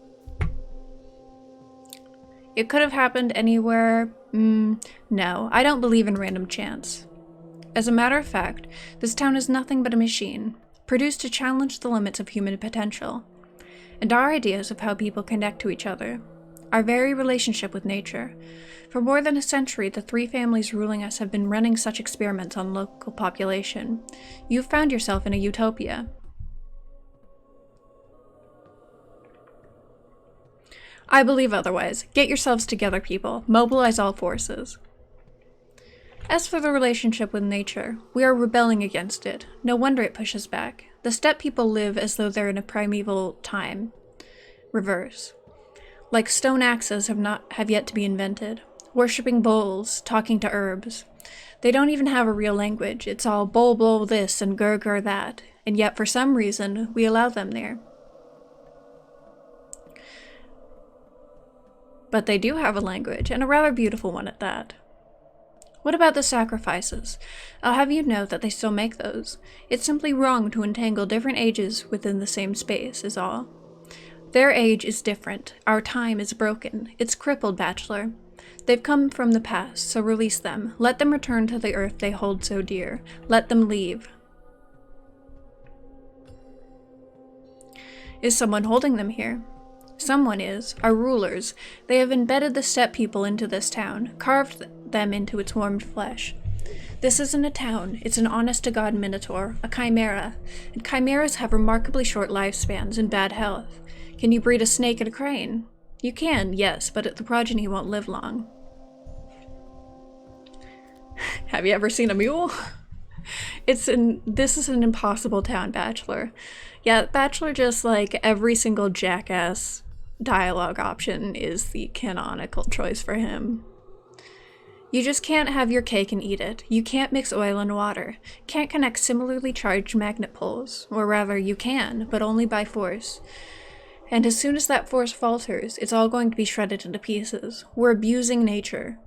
It could have happened anywhere. No, I don't believe in random chance. As a matter of fact, this town is nothing but a machine, produced to challenge the limits of human potential, and our ideas of how people connect to each other, our very relationship with nature. For more than a century, the three families ruling us have been running such experiments on local population. You've found yourself in a utopia. I believe otherwise. Get yourselves together, people. Mobilize all forces. As for the relationship with nature, we are rebelling against it. No wonder it pushes back. The steppe people live as though they're in a primeval time. Reverse. Like stone axes have yet to be invented. Worshipping bowls, talking to herbs. They don't even have a real language. It's all bowl bowl this and gur gur that. And yet for some reason, we allow them there. But they do have a language, and a rather beautiful one at that. What about the sacrifices? I'll have you know that they still make those. It's simply wrong to entangle different ages within the same space, is all. Their age is different. Our time is broken. It's crippled, Bachelor. They've come from the past, so release them. Let them return to the earth they hold so dear. Let them leave. Is someone holding them here? Someone is. Our rulers. They have embedded the steppe people into this town, carved them into its warmed flesh. This isn't a town, it's an honest-to-God minotaur, a chimera, and chimeras have remarkably short lifespans and bad health. Can you breed a snake and a crane? You can, yes, but the progeny won't live long. Have you ever seen a mule? This is an impossible town, Bachelor. Yeah, Bachelor, just like every single jackass dialogue option, is the canonical choice for him. You just can't have your cake and eat it. You can't mix oil and water. Can't connect similarly charged magnet poles. Or rather, you can, but only by force. And as soon as that force falters, it's all going to be shredded into pieces. We're abusing nature.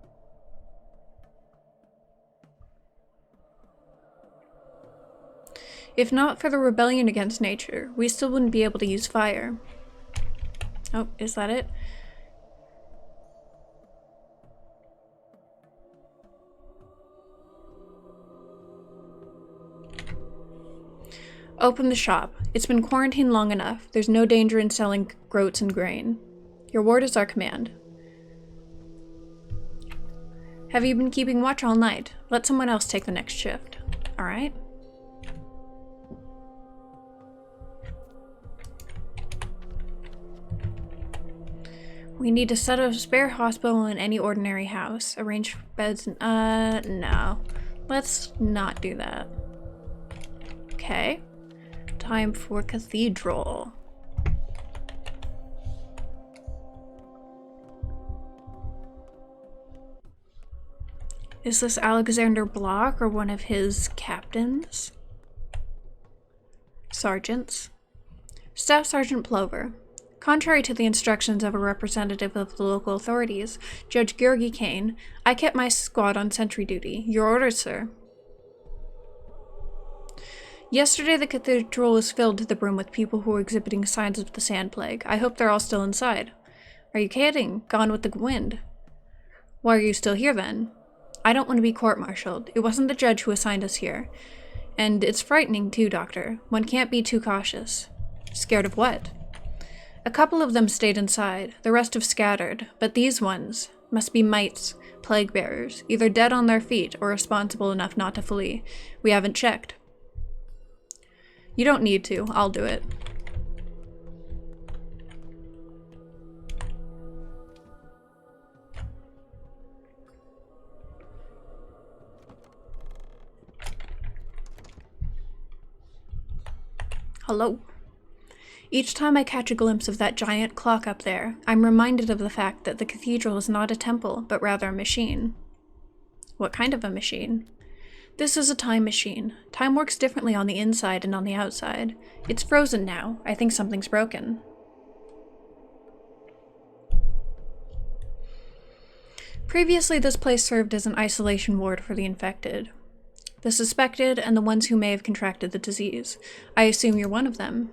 If not for the rebellion against nature, we still wouldn't be able to use fire. Oh, is that it? Open the shop. It's been quarantined long enough. There's no danger in selling groats and grain. Your ward is our command. Have you been keeping watch all night? Let someone else take the next shift. Alright. We need to set up a spare hospital in any ordinary house. Arrange for beds and, no. Let's not do that. Okay. Time for cathedral. Is this Alexander Block or one of his captains? Sergeants. Staff Sergeant Plover. Contrary to the instructions of a representative of the local authorities, Judge Georgi Kane, I kept my squad on sentry duty. Your orders, sir. Yesterday, the cathedral was filled to the brim with people who were exhibiting signs of the sand plague. I hope they're all still inside. Are you kidding? Gone with the wind. Why are you still here, then? I don't want to be court-martialed. It wasn't the judge who assigned us here. And it's frightening, too, Doctor. One can't be too cautious. Scared of what? A couple of them stayed inside. The rest have scattered. But these ones must be mites, plague-bearers, either dead on their feet or responsible enough not to flee. We haven't checked. You don't need to. I'll do it. Hello. Each time I catch a glimpse of that giant clock up there, I'm reminded of the fact that the cathedral is not a temple, but rather a machine. What kind of a machine? This is a time machine. Time works differently on the inside and on the outside. It's frozen now. I think something's broken. Previously, this place served as an isolation ward for the infected. The suspected and the ones who may have contracted the disease. I assume you're one of them.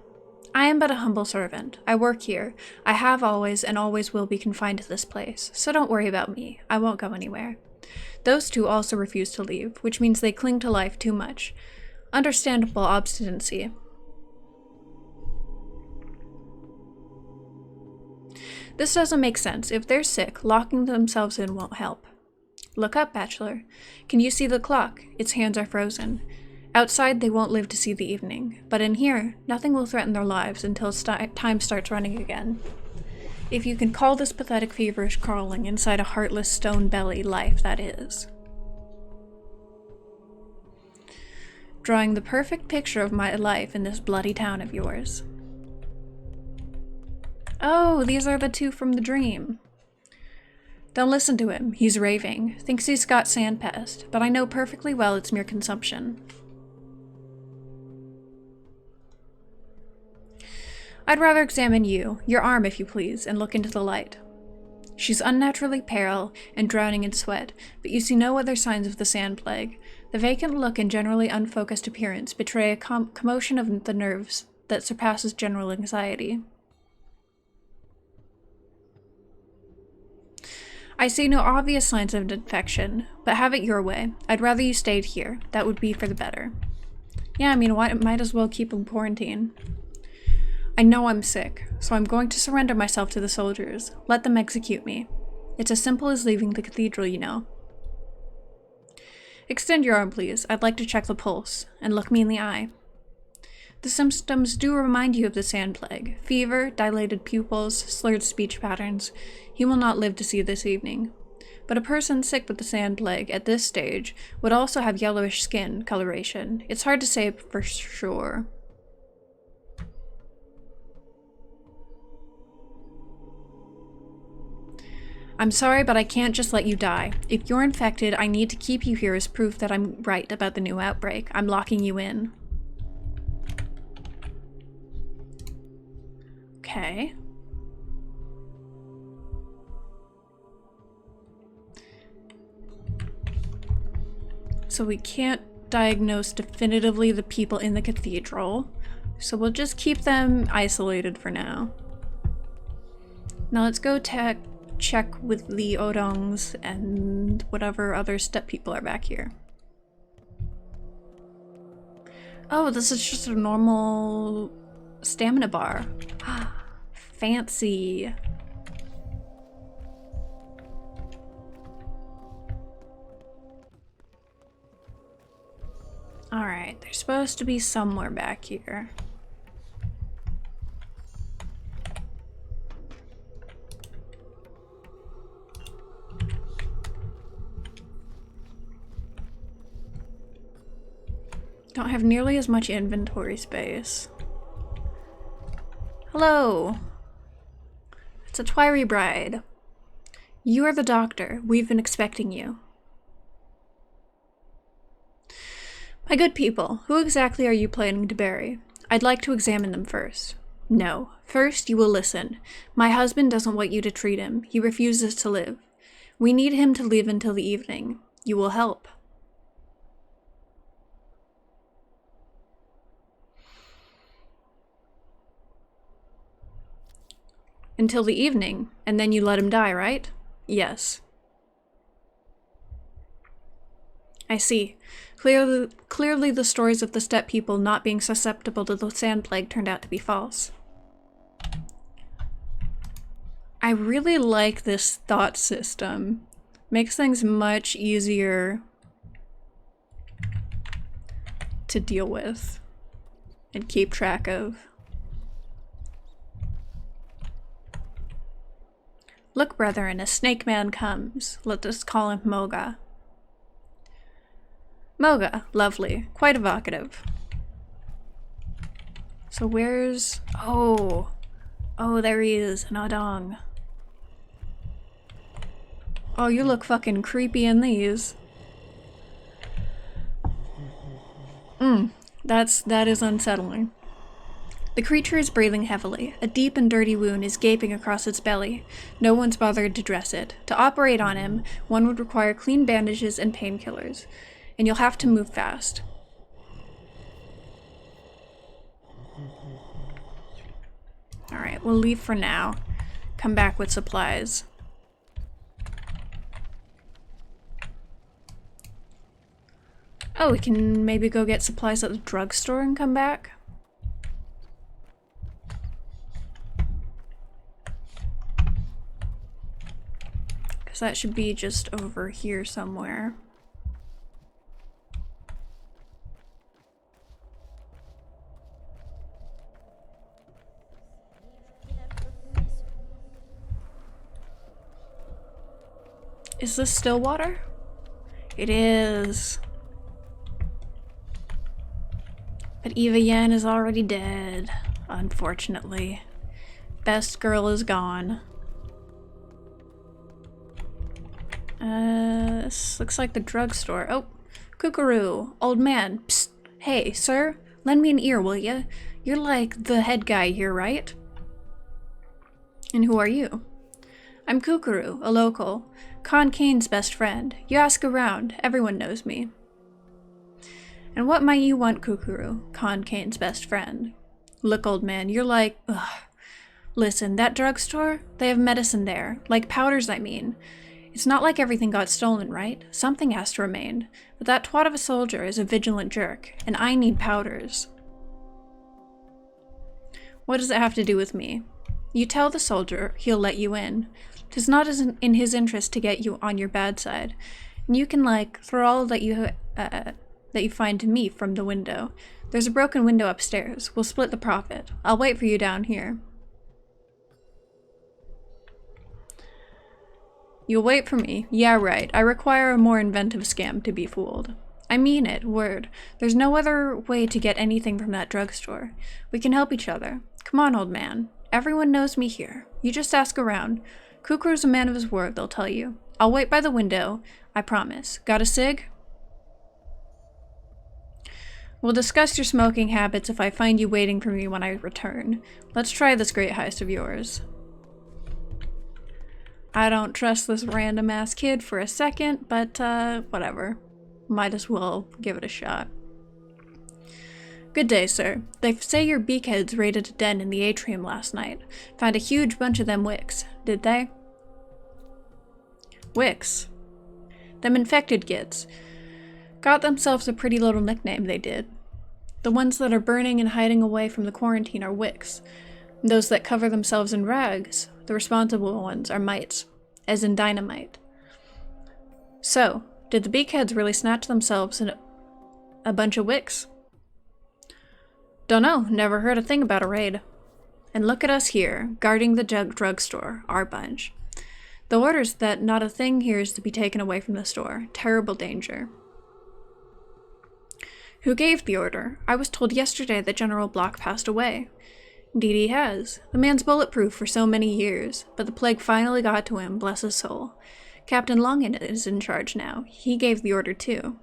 I am but a humble servant. I work here. I have always and always will be confined to this place, so don't worry about me. I won't go anywhere. Those two also refuse to leave, which means they cling to life too much. Understandable obstinacy. This doesn't make sense. If they're sick, locking themselves in won't help. Look up, Bachelor. Can you see the clock? Its hands are frozen. Outside, they won't live to see the evening, but in here, nothing will threaten their lives until time starts running again. If you can call this pathetic feverish crawling inside a heartless stone belly life, that is. Drawing the perfect picture of my life in this bloody town of yours. Oh, these are the two from the dream. Don't listen to him. He's raving. Thinks he's got sand pest, but I know perfectly well it's mere consumption. I'd rather examine you, your arm if you please, and look into the light. She's unnaturally pale and drowning in sweat, but you see no other signs of the sand plague. The vacant look and generally unfocused appearance betray a commotion of the nerves that surpasses general anxiety. I see no obvious signs of infection, but have it your way. I'd rather you stayed here. That would be for the better. Yeah, I mean, might as well keep him quarantined. I know I'm sick, so I'm going to surrender myself to the soldiers. Let them execute me. It's as simple as leaving the cathedral, you know. Extend your arm, please. I'd like to check the pulse, and look me in the eye. The symptoms do remind you of the sand plague. Fever, dilated pupils, slurred speech patterns. He will not live to see this evening. But a person sick with the sand plague at this stage would also have yellowish skin coloration. It's hard to say for sure. I'm sorry, but I can't just let you die. If you're infected, I need to keep you here as proof that I'm right about the new outbreak. I'm locking you in. Okay. So we can't diagnose definitively the people in the cathedral, so we'll just keep them isolated for now. Now let's go check with the Odongs and whatever other step people are back here. Oh, this is just a normal stamina bar. Fancy. Alright, they're supposed to be somewhere back here. Don't have nearly as much inventory space. Hello! It's a Twiri bride. You are the doctor. We've been expecting you. My good people, who exactly are you planning to bury? I'd like to examine them first. No. First, you will listen. My husband doesn't want you to treat him. He refuses to live. We need him to live until the evening. You will help. Until the evening, and then you let him die, right? Yes. I see. Clearly the stories of the steppe people not being susceptible to the sand plague turned out to be false. I really like this thought system. Makes things much easier to deal with and keep track of. Look, brethren, a snake man comes. Let us call him Moga. Moga, lovely. Quite evocative. So where's... Oh, there he is, an Odong. Oh, you look fucking creepy in these. That is unsettling. The creature is breathing heavily. A deep and dirty wound is gaping across its belly. No one's bothered to dress it. To operate on him, one would require clean bandages and painkillers. And you'll have to move fast. Alright, we'll leave for now. Come back with supplies. Oh, we can maybe go get supplies at the drugstore and come back? Because that should be just over here somewhere. Is this still water? It is. But Eva Yen is already dead, unfortunately. Best girl is gone. This looks like the drugstore. Oh, Kukuru, old man. Psst. Hey, sir, lend me an ear, will ya? You're like the head guy here, right? And who are you? I'm Kukuru, a local. Con Kane's best friend. You ask around, everyone knows me. And what might you want, Kukuru? Con Kane's best friend. Look, old man, you're like... Ugh. Listen, that drugstore? They have medicine there. Like powders, I mean. It's not like everything got stolen, right? Something has to remain. But that twat of a soldier is a vigilant jerk, and I need powders. What does it have to do with me? You tell the soldier, he'll let you in. 'Tis not in his interest to get you on your bad side. And you can, like, throw all that you find to me from the window. There's a broken window upstairs. We'll split the profit. I'll wait for you down here. You'll wait for me? Yeah, right. I require a more inventive scam to be fooled. I mean it, word. There's no other way to get anything from that drugstore. We can help each other. Come on, old man. Everyone knows me here. You just ask around. Kukru's a man of his word, they'll tell you. I'll wait by the window. I promise. Got a cig? We'll discuss your smoking habits if I find you waiting for me when I return. Let's try this great heist of yours. I don't trust this random-ass kid for a second, but, whatever. Might as well give it a shot. Good day, sir. They say your beakheads raided a den in the atrium last night. Found a huge bunch of them wicks, did they? Wicks. Them infected kids. Got themselves a pretty little nickname, they did. The ones that are burning and hiding away from the quarantine are wicks. Those that cover themselves in rags, the responsible ones, are mites, as in dynamite. So, did the beakheads really snatch themselves a bunch of wicks? Dunno, never heard a thing about a raid. And look at us here, guarding the drugstore, our bunch. The order's that not a thing here is to be taken away from the store. Terrible danger. Who gave the order? I was told yesterday that General Block passed away. Indeed he has. The man's bulletproof for so many years, but the plague finally got to him, bless his soul. Captain Longin is in charge now. He gave the order too.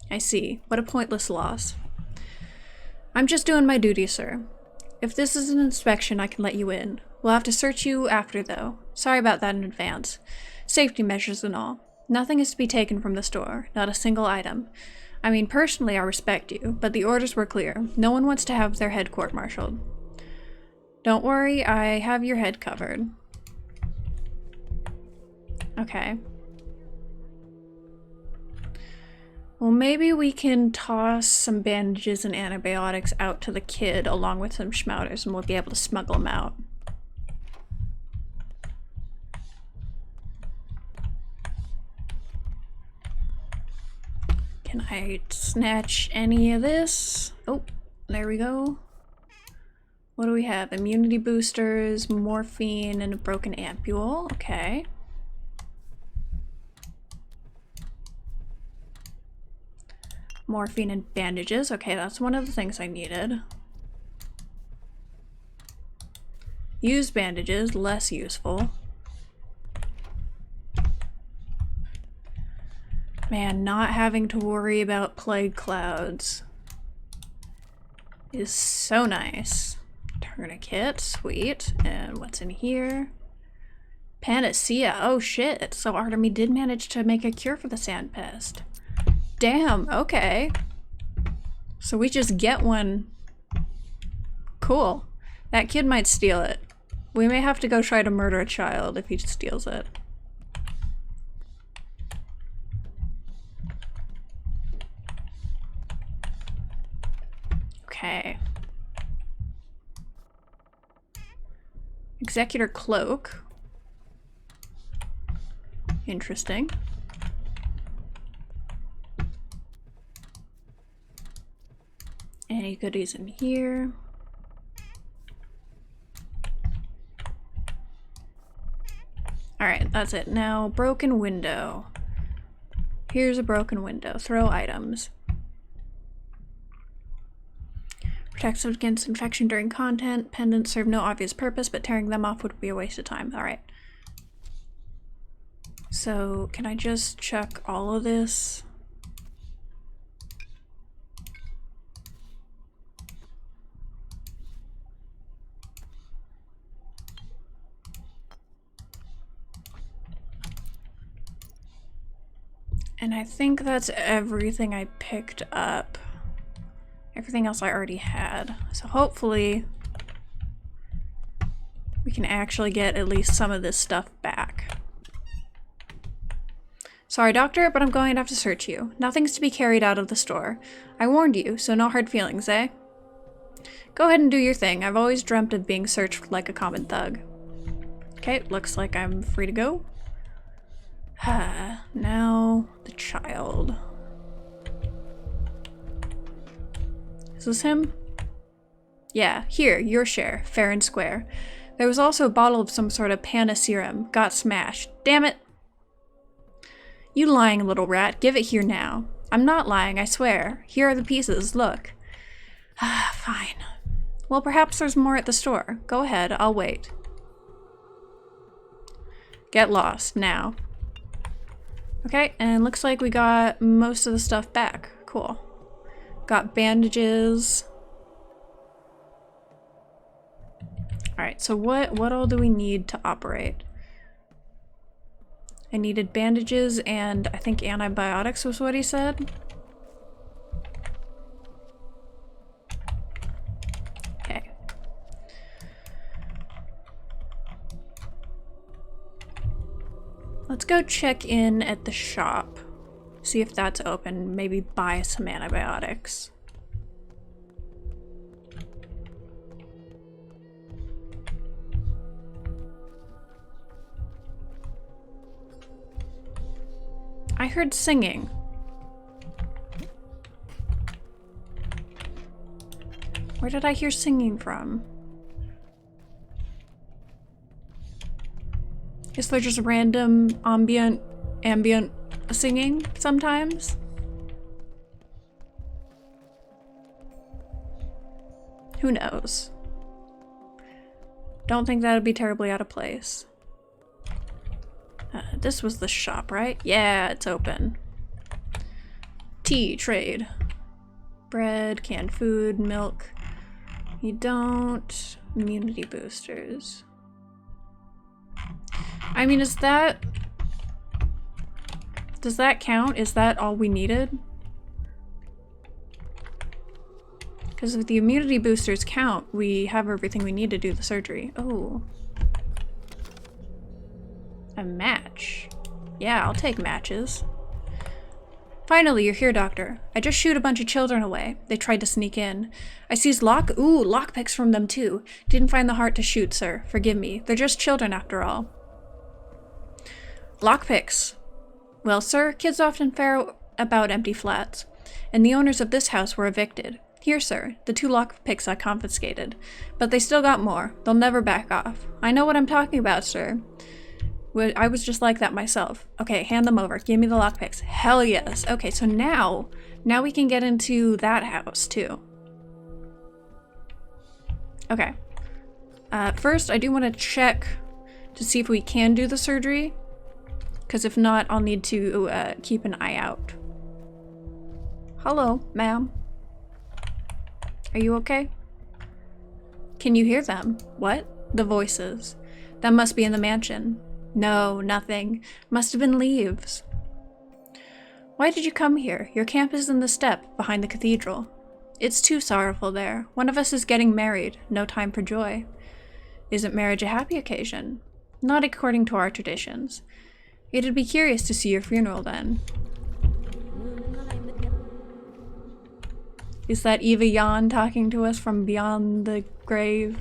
I see. What a pointless loss. I'm just doing my duty, sir. If this is an inspection, I can let you in. We'll have to search you after, though. Sorry about that in advance. Safety measures and all. Nothing is to be taken from the store. Not a single item. I mean, personally, I respect you, but the orders were clear. No one wants to have their head court-martialed. Don't worry, I have your head covered. Okay. Well, maybe we can toss some bandages and antibiotics out to the kid along with some schmouters and we'll be able to smuggle them out. Can I snatch any of this? Oh, there we go. What do we have? Immunity boosters, morphine, and a broken ampule. Okay. Morphine and bandages. Okay, that's one of the things I needed. Use bandages, less useful. Man, not having to worry about plague clouds is so nice. Tourniquet, sweet. And what's in here? Panacea. Oh shit. So Artemy did manage to make a cure for the sand pest. Damn, okay. So we just get one. Cool. That kid might steal it. We may have to go try to murder a child if he steals it. Okay. Executor cloak. Interesting. Any goodies in here? Alright, that's it. Now, broken window. Here's a broken window. Throw items. Protects against infection during content. Pendants serve no obvious purpose, but tearing them off would be a waste of time. Alright. So, can I just chuck all of this? And I think that's everything I picked up. Everything else I already had. So hopefully we can actually get at least some of this stuff back. Sorry, doctor, but I'm going to have to search you. Nothing's to be carried out of the store. I warned you, so no hard feelings, eh? Go ahead and do your thing. I've always dreamt of being searched like a common thug. Okay, looks like I'm free to go. Now, the child. Is this him? Yeah, here, your share, fair and square. There was also a bottle of some sort of Panna serum. Got smashed. Damn it! You lying little rat, give it here now. I'm not lying, I swear. Here are the pieces, look. Fine. Well, perhaps there's more at the store. Go ahead, I'll wait. Get lost, now. Okay, and looks like we got most of the stuff back. Cool. Got bandages. Alright, so what all do we need to operate? I needed bandages and I think antibiotics was what he said. Okay. Let's go check in at the shop. See if that's open. Maybe buy some antibiotics. I heard singing. Where did I hear singing from? Is there just random ambient singing sometimes? Who knows? Don't think that would be terribly out of place. This was the shop, right? Yeah, it's open. Tea, trade. Bread, canned food, milk. You don't. Immunity boosters. I mean, is that... Does that count? Is that all we needed? Because if the immunity boosters count, we have everything we need to do the surgery. Oh. A match. Yeah, I'll take matches. Finally, you're here, Doctor. I just shooed a bunch of children away. They tried to sneak in. I seized lockpicks from them too. Didn't find the heart to shoot, sir. Forgive me. They're just children after all. Lockpicks. Well, sir, kids often fare about empty flats, and the owners of this house were evicted. Here, sir, the 2 lockpicks I confiscated. But they still got more. They'll never back off. I know what I'm talking about, sir. I was just like that myself. Okay, hand them over. Give me the lockpicks. Hell yes. Okay, so now we can get into that house too. Okay. First, I do want to check to see if we can do the surgery. Because if not, I'll need to keep an eye out. Hello, ma'am. Are you okay? Can you hear them? What? The voices. That must be in the mansion. No, nothing. Must have been leaves. Why did you come here? Your camp is in the steppe behind the cathedral. It's too sorrowful there. One of us is getting married. No time for joy. Isn't marriage a happy occasion? Not according to our traditions. It'd be curious to see your funeral then. Is that Eva Yan talking to us from beyond the grave?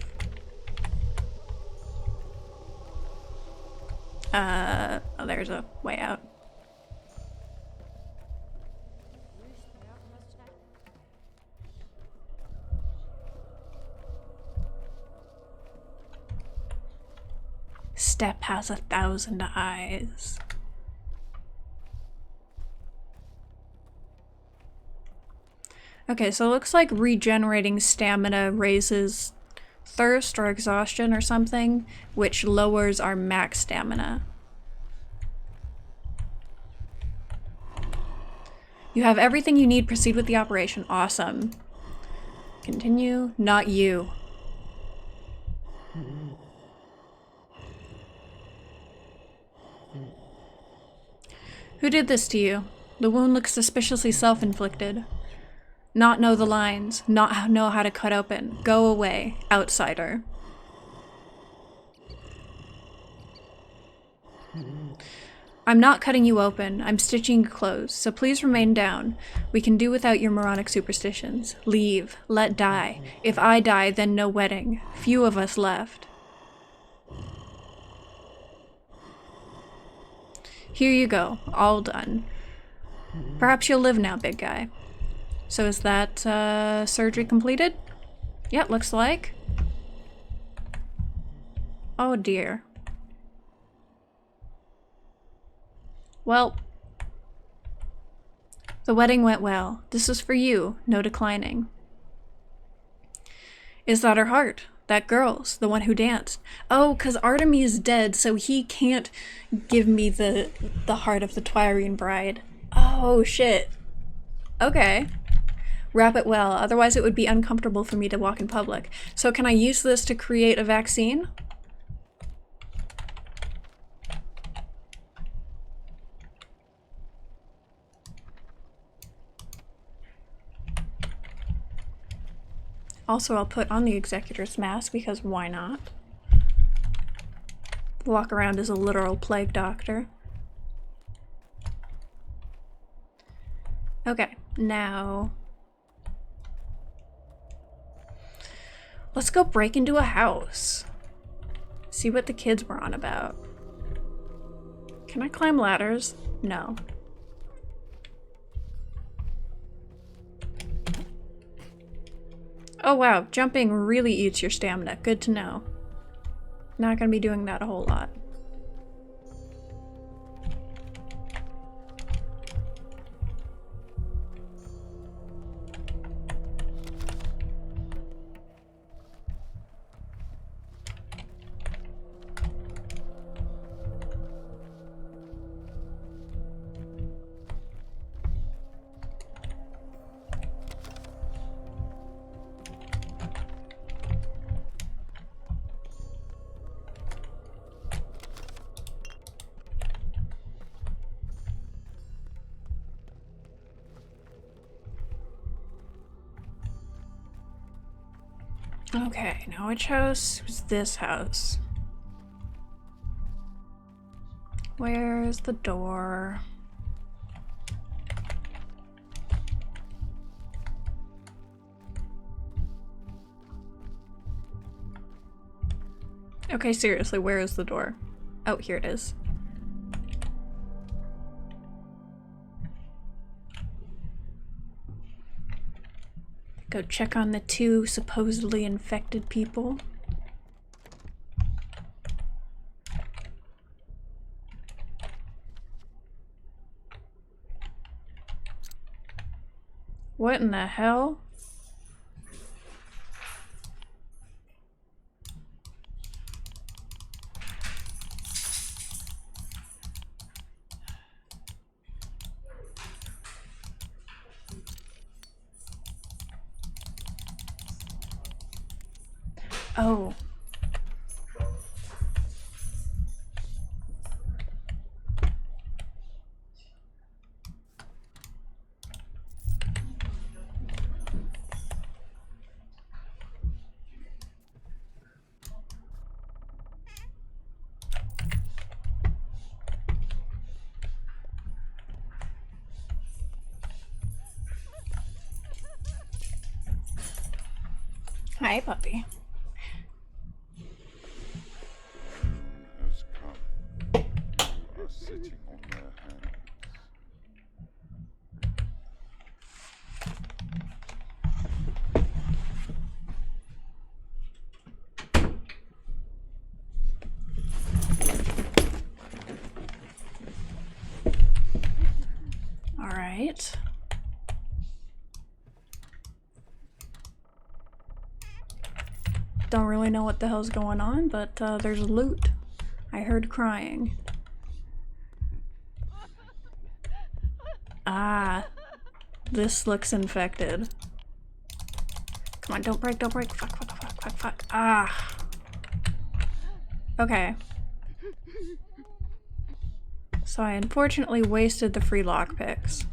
Oh, there's a way out. Step has 1,000 eyes. Okay, so it looks like regenerating stamina raises thirst or exhaustion or something, which lowers our max stamina. You have everything you need. Proceed with the operation. Awesome. Continue. Not you. Who did this to you? The wound looks suspiciously self-inflicted. Not know the lines. Not know how to cut open. Go away, outsider. I'm not cutting you open. I'm stitching you closed, so please remain down. We can do without your moronic superstitions. Leave. Let die. If I die, then no wedding. Few of us left. Here you go. All done. Perhaps you'll live now, big guy. So is that, surgery completed? Yeah, looks like. Oh dear. Well, the wedding went well. This is for you. No declining. Is that her heart? That girl's, the one who danced. Oh, 'cause Artemis is dead, so he can't give me the heart of the Twirene bride. Oh, shit. Okay. Wrap it well, otherwise it would be uncomfortable for me to walk in public. So can I use this to create a vaccine? Also, I'll put on the executor's mask because why not? Walk around as a literal plague doctor. Okay, now let's go break into a house. See what the kids were on about. Can I climb ladders? No. Oh wow, jumping really eats your stamina. Good to know. Not gonna be doing that a whole lot. Okay, now which house was this house? Where's the door? Okay, seriously, where is the door? Oh, here it is. Go check on the two supposedly infected people. What in the hell? Oh. Hi, puppy. Has come. Are sitting on their hands. All right. Don't really know what the hell's going on, but there's loot. I heard crying. Ah, this looks infected. Come on, don't break, don't break. Fuck, fuck, fuck, fuck, fuck. Ah. Okay. So I unfortunately wasted the free lockpicks.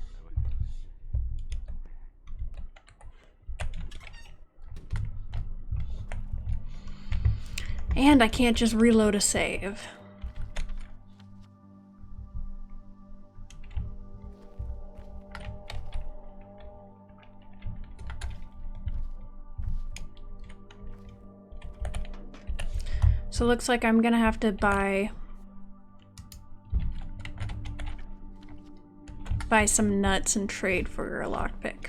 And I can't just reload a save. So it looks like I'm gonna have to buy some nuts and trade for a lockpick.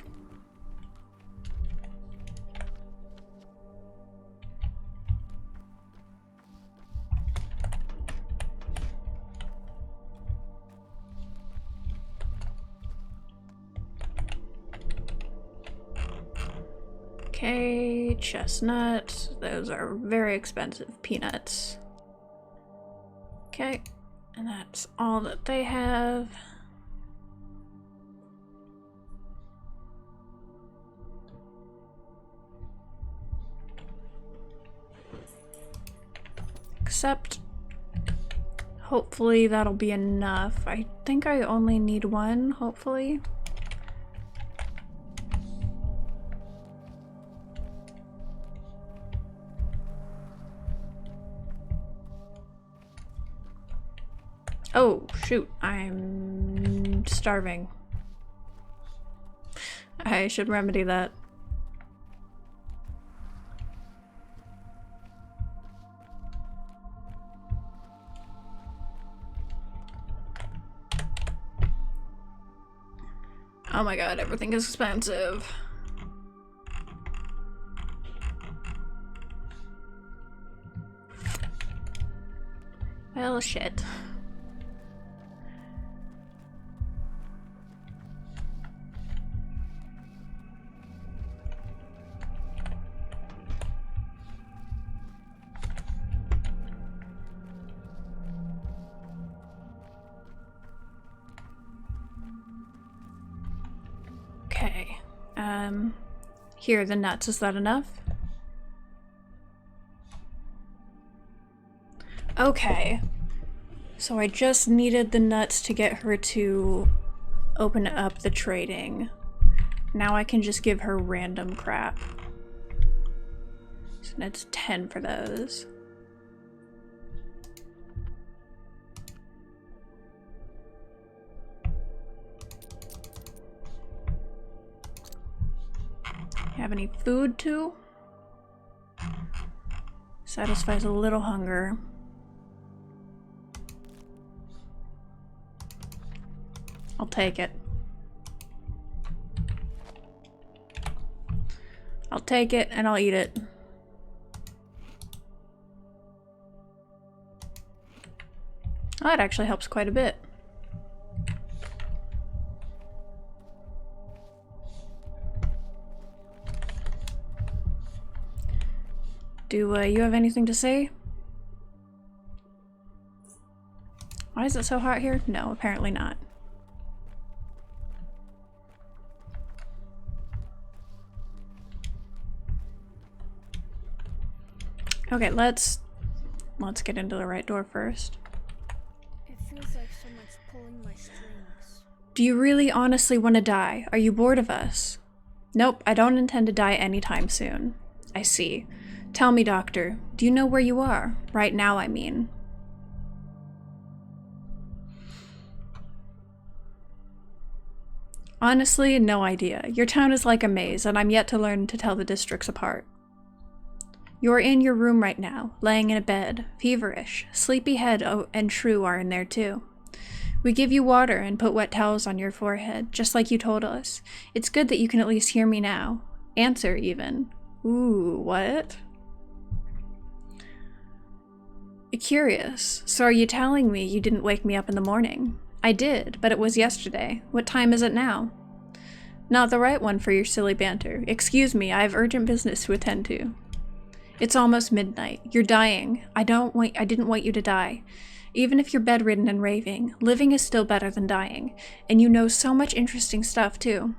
Okay, chestnut. Those are very expensive peanuts. Okay, and that's all that they have. Except, hopefully that'll be enough. I think I only need one, hopefully. Oh, shoot, I'm starving. I should remedy that. Oh my god, everything is expensive. Well, shit. Okay. Here are the nuts. Is that enough? Okay. So I just needed the nuts to get her to open up the trading. Now I can just give her random crap. So that's 10 for those. Have any food too? Satisfies a little hunger. I'll take it. I'll take it and I'll eat it. Oh, that actually helps quite a bit. Do you have anything to say? Why is it so hot here? No, apparently not. Okay, let's get into the right door first. It feels like someone's pulling my strings. Do you really honestly want to die? Are you bored of us? Nope, I don't intend to die anytime soon. I see. Tell me, Doctor, do you know where you are? Right now, I mean. Honestly, no idea. Your town is like a maze, and I'm yet to learn to tell the districts apart. You're in your room right now, laying in a bed, feverish. Sleepyhead and Shrew are in there too. We give you water and put wet towels on your forehead, just like you told us. It's good that you can at least hear me now. Answer, even. Ooh, what? Curious. So are you telling me you didn't wake me up in the morning? I did, but it was yesterday. What time is it now? Not the right one for your silly banter. Excuse me, I have urgent business to attend to. It's almost midnight. You're dying. I didn't want you to die. Even if you're bedridden and raving, living is still better than dying. And you know so much interesting stuff, too.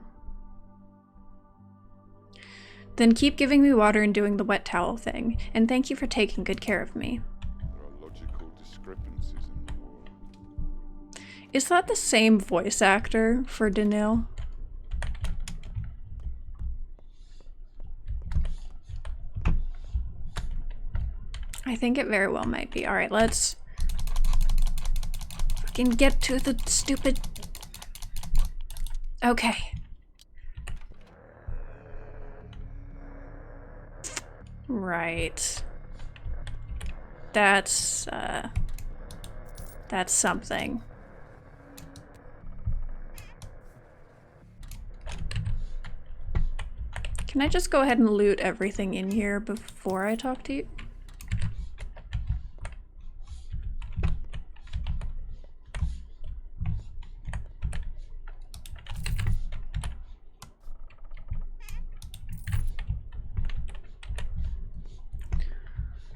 Then keep giving me water and doing the wet towel thing, and thank you for taking good care of me. There are logical discrepancies in the world. Is that the same voice actor for Danil? I think it very well might be. Alright, let's fucking get to the stupid... Okay. Right. That's something. Can I just go ahead and loot everything in here before I talk to you?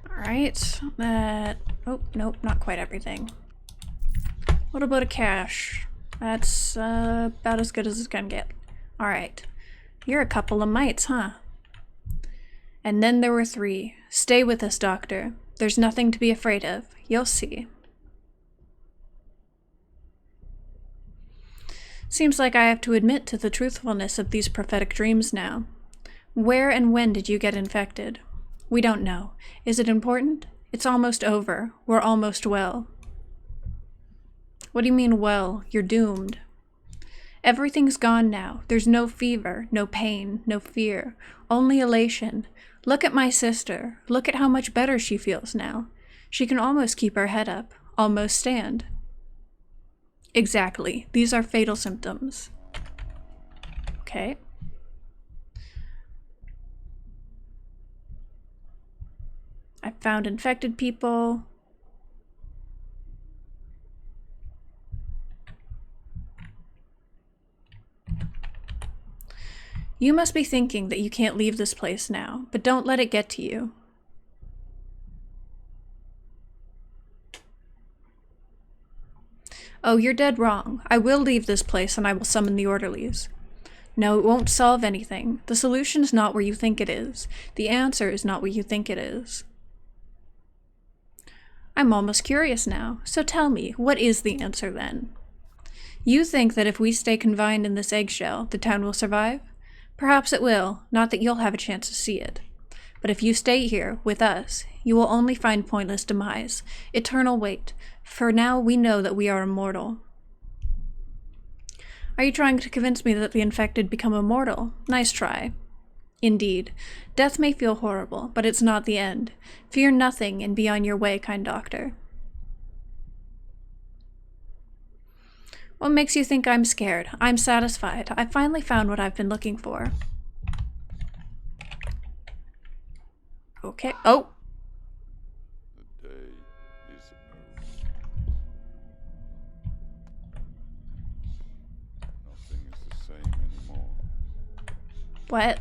Alright, oh, nope, not quite everything. What about a cache? That's about as good as it's gonna get. Alright. You're a couple of mites, huh? And then there were 3. Stay with us, Doctor. There's nothing to be afraid of. You'll see. Seems like I have to admit to the truthfulness of these prophetic dreams now. Where and when did you get infected? We don't know. Is it important? It's almost over. We're almost well. What do you mean, well? You're doomed. Everything's gone now. There's no fever, no pain, no fear. Only elation. Look at my sister. Look at how much better she feels now. She can almost keep her head up. Almost stand. Exactly. These are fatal symptoms. Okay. I found infected people. You must be thinking that you can't leave this place now, but don't let it get to you. Oh, you're dead wrong. I will leave this place and I will summon the orderlies. No, it won't solve anything. The solution is not where you think it is. The answer is not what you think it is. I'm almost curious now, so tell me, what is the answer then? You think that if we stay confined in this eggshell, the town will survive? Perhaps it will, not that you'll have a chance to see it. But if you stay here, with us, you will only find pointless demise, eternal wait. For now we know that we are immortal. Are you trying to convince me that the infected become immortal? Nice try. Indeed, death may feel horrible, but it's not the end. Fear nothing and be on your way, kind doctor. What makes you think I'm scared? I'm satisfied. I finally found what I've been looking for. Okay. Oh! The day is over. Nothing is the same anymore. What?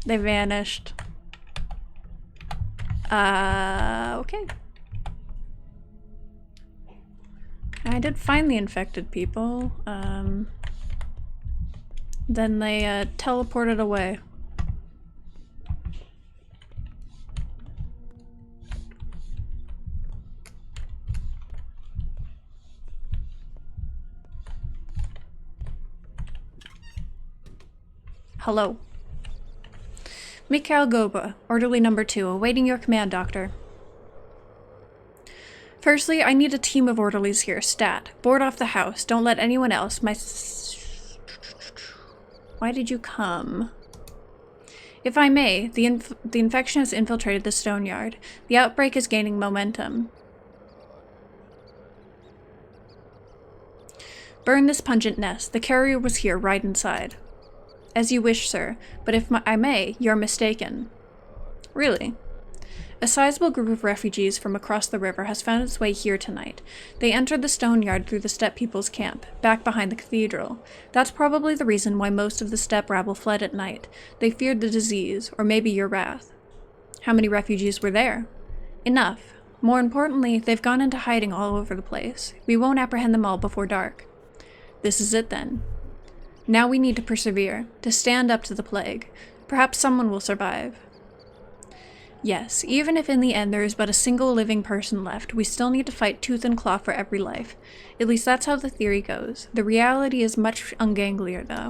They vanished. Okay. I did find the infected people. Then they teleported away. Hello. Mikhail Goba, orderly number 2, awaiting your command, Doctor. Firstly, I need a team of orderlies here, stat. Board off the house. Don't let anyone else. Why did you come? If I may, the infection has infiltrated the stone yard. The outbreak is gaining momentum. Burn this pungent nest. The carrier was here, right inside. As you wish, sir, but if I may, you're mistaken. Really? A sizable group of refugees from across the river has found its way here tonight. They entered the stone yard through the steppe people's camp, back behind the cathedral. That's probably the reason why most of the steppe rabble fled at night. They feared the disease, or maybe your wrath. How many refugees were there? Enough. More importantly, they've gone into hiding all over the place. We won't apprehend them all before dark. This is it then. Now we need to persevere, to stand up to the plague. Perhaps someone will survive. Yes, even if in the end there is but a single living person left, we still need to fight tooth and claw for every life. At least that's how the theory goes. The reality is much unganglier, though.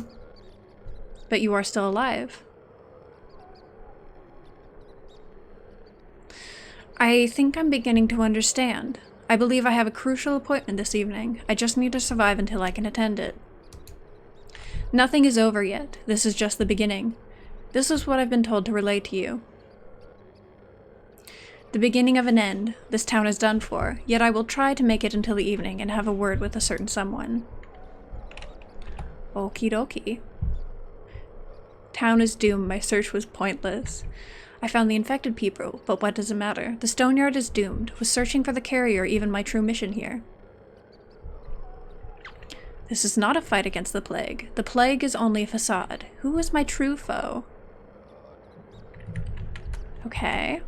But you are still alive. I think I'm beginning to understand. I believe I have a crucial appointment this evening. I just need to survive until I can attend it. Nothing is over yet. This is just the beginning. This is what I've been told to relay to you. The beginning of an end. This town is done for, yet I will try to make it until the evening and have a word with a certain someone. Okie dokie. Town is doomed. My search was pointless. I found the infected people, but what does it matter? The Stoneyard is doomed. Was searching for the carrier even my true mission here? This is not a fight against the plague. The plague is only a facade. Who is my true foe? Okay.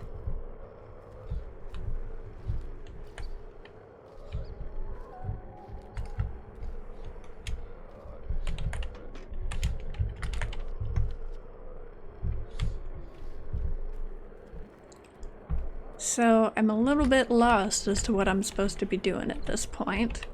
So I'm a little bit lost as to what I'm supposed to be doing at this point.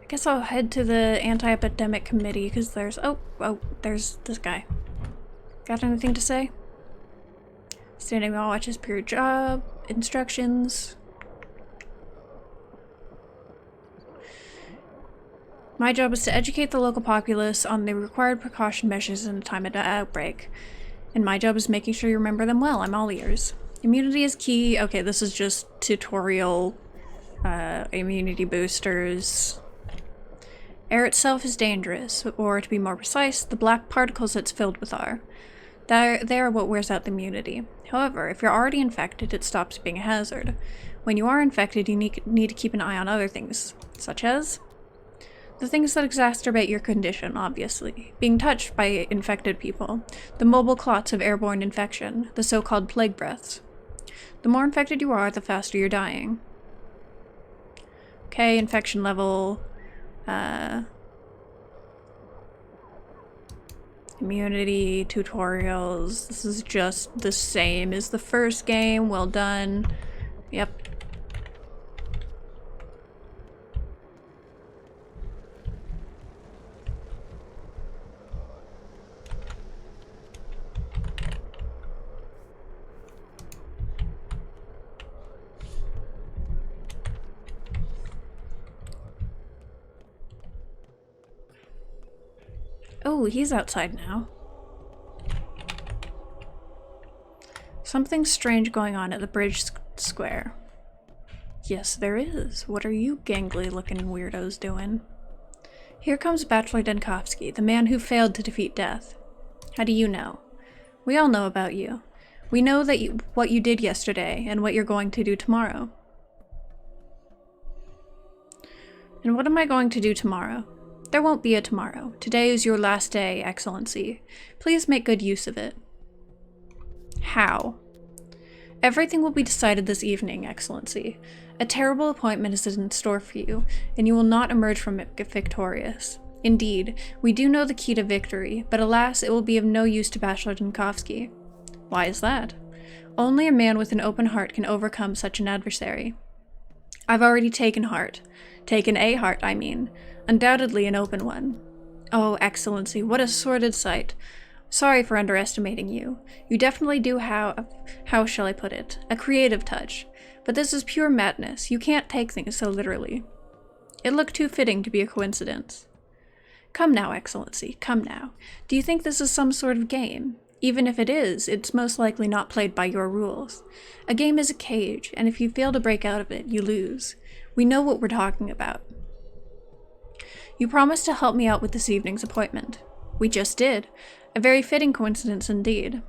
I guess I'll head to the anti-epidemic committee because there's there's this guy. Got anything to say? Standing watch as per your job. Instructions. My job is to educate the local populace on the required precaution measures in a time of outbreak. And my job is making sure you remember them well. I'm all ears. Immunity is key. Okay, this is just tutorial immunity boosters. Air itself is dangerous, or to be more precise, the black particles it's filled with are. They are what wears out the immunity. However, if you're already infected, it stops being a hazard. When you are infected, you need to keep an eye on other things, such as the things that exacerbate your condition, obviously. Being touched by infected people, the mobile clots of airborne infection, the so-called plague breaths. The more infected you are, the faster you're dying. Okay, infection level, immunity, tutorials. This is just the same as the first game. Well done. Yep. Oh, he's outside now. Something strange going on at the bridge square. Yes, there is. What are you gangly looking weirdos doing? Here comes Bachelor Denkovsky, the man who failed to defeat death. How do you know? We all know about you. We know that what you did yesterday and what you're going to do tomorrow. And what am I going to do tomorrow? There won't be a tomorrow. Today is your last day, Excellency. Please make good use of it. How? Everything will be decided this evening, Excellency. A terrible appointment is in store for you, and you will not emerge from it victorious. Indeed, we do know the key to victory, but alas, it will be of no use to Bachelor Denkovsky. Why is that? Only a man with an open heart can overcome such an adversary. I've already taken heart. Taken a heart, I mean. Undoubtedly an open one. Oh, Excellency, what a sordid sight. Sorry for underestimating you. You definitely do have, how shall I put it, a creative touch. But this is pure madness. You can't take things so literally. It looked too fitting to be a coincidence. Come now, Excellency, come now. Do you think this is some sort of game? Even if it is, it's most likely not played by your rules. A game is a cage, and if you fail to break out of it, you lose. We know what we're talking about. You promised to help me out with this evening's appointment. We just did. A very fitting coincidence indeed.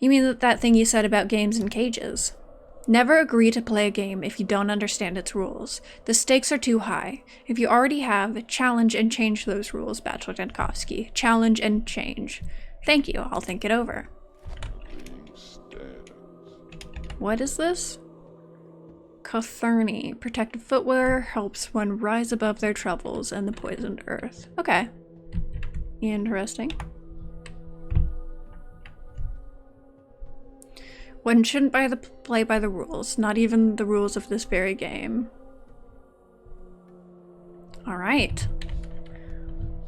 You mean that thing you said about games and cages? Never agree to play a game if you don't understand its rules. The stakes are too high. If you already have, challenge and change those rules, Bachelor Denkovsky. Challenge and change. Thank you, I'll think it over. What is this? Cotherny. Protective footwear helps one rise above their troubles and the poisoned earth. Okay. Interesting. One shouldn't play by the rules, not even the rules of this very game. Alright.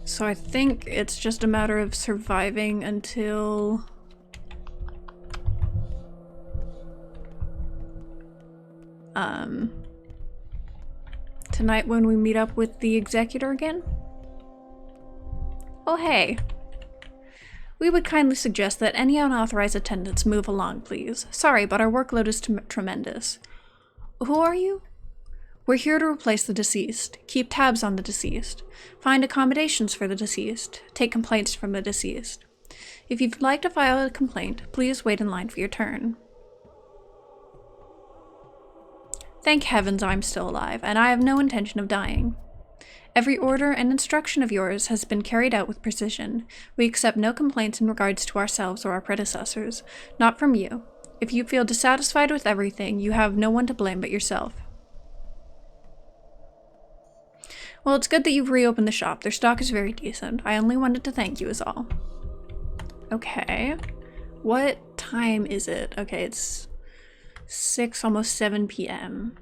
So I think it's just a matter of surviving until... tonight when we meet up with the executor again? Oh hey. We would kindly suggest that any unauthorized attendants move along, please. Sorry, but our workload is tremendous. Who are you? We're here to replace the deceased, keep tabs on the deceased, find accommodations for the deceased, take complaints from the deceased. If you'd like to file a complaint, please wait in line for your turn. Thank heavens I'm still alive, and I have no intention of dying. Every order and instruction of yours has been carried out with precision. We accept no complaints in regards to ourselves or our predecessors, not from you. If you feel dissatisfied with everything, you have no one to blame but yourself. Well, it's good that you've reopened the shop. Their stock is very decent. I only wanted to thank you is all. Okay. What time is it? Okay, it's 6, almost 7 p.m.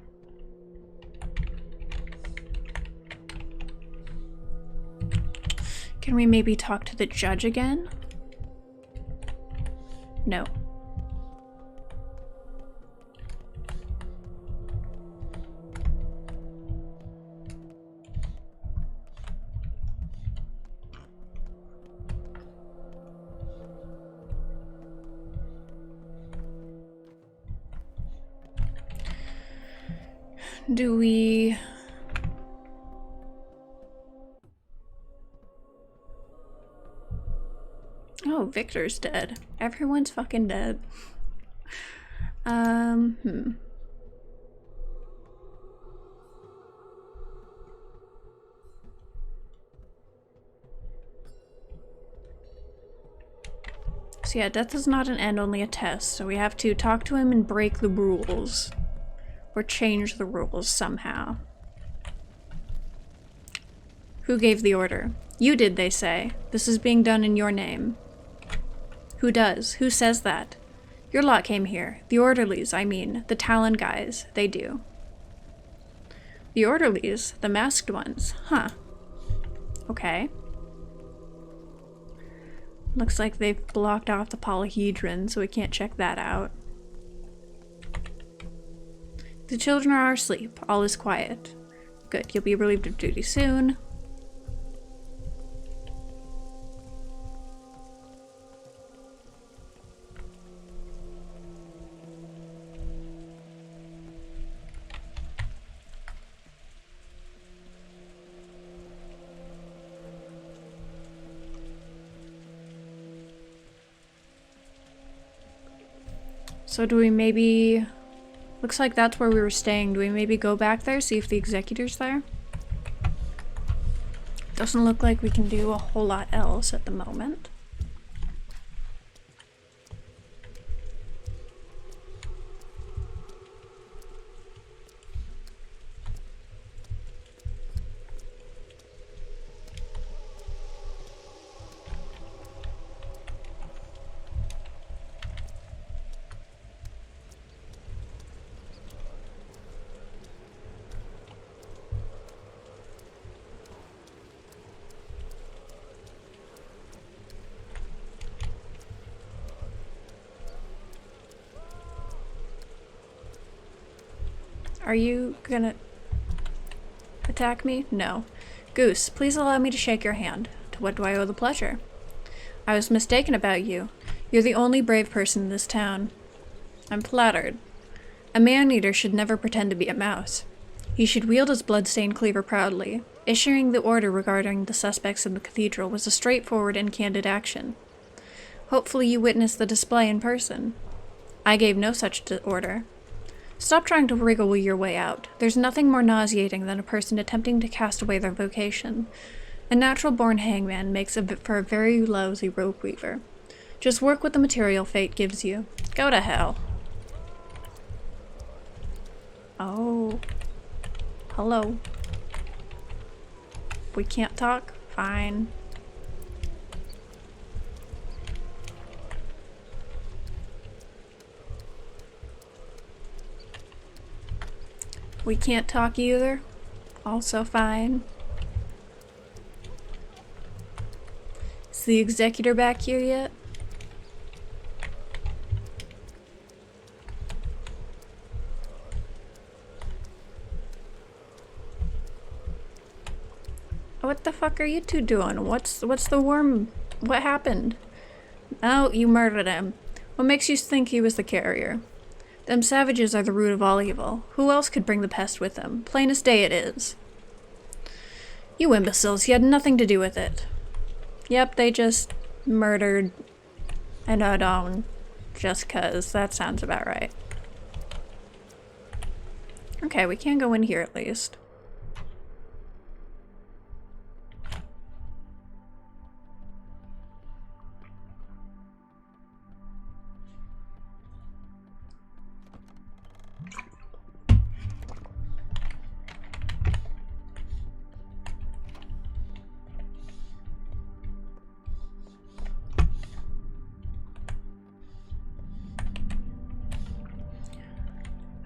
Can we maybe talk to the judge again? No. Do we... Oh, Victor's dead. Everyone's fucking dead. So yeah, death is not an end, only a test. So we have to talk to him and break the rules. Or change the rules somehow. Who gave the order? You did, they say. This is being done in your name. Who does? Who says that? Your lot came here. The orderlies, I mean. The Talon guys. They do. The orderlies? The masked ones? Huh. Okay. Looks like they've blocked off the polyhedron, so we can't check that out. The children are asleep. All is quiet. Good. You'll be relieved of duty soon. So do we maybe... Looks like that's where we were staying. Do we maybe go back there, see if the executor's there? Doesn't look like we can do a whole lot else at the moment. Are you gonna attack me? No. Goose, please allow me to shake your hand. To what do I owe the pleasure? I was mistaken about you. You're the only brave person in this town. I'm flattered. A man-eater should never pretend to be a mouse. He should wield his blood-stained cleaver proudly. Issuing the order regarding the suspects in the cathedral was a straightforward and candid action. Hopefully you witnessed the display in person. I gave no such order. Stop trying to wriggle your way out. There's nothing more nauseating than a person attempting to cast away their vocation. A natural-born hangman makes for a very lousy rope weaver. Just work with the material fate gives you. Go to hell. Oh. Hello. We can't talk? Fine. We can't talk either. Also fine. Is the executor back here yet? What the fuck are you two doing? What's the worm? What happened? Oh, you murdered him. What makes you think he was the carrier? Them savages are the root of all evil. Who else could bring the pest with them? Plain as day it is. You imbeciles, he had nothing to do with it. Yep, they just murdered an Odon just 'cause. That sounds about right. Okay, we can go in here at least.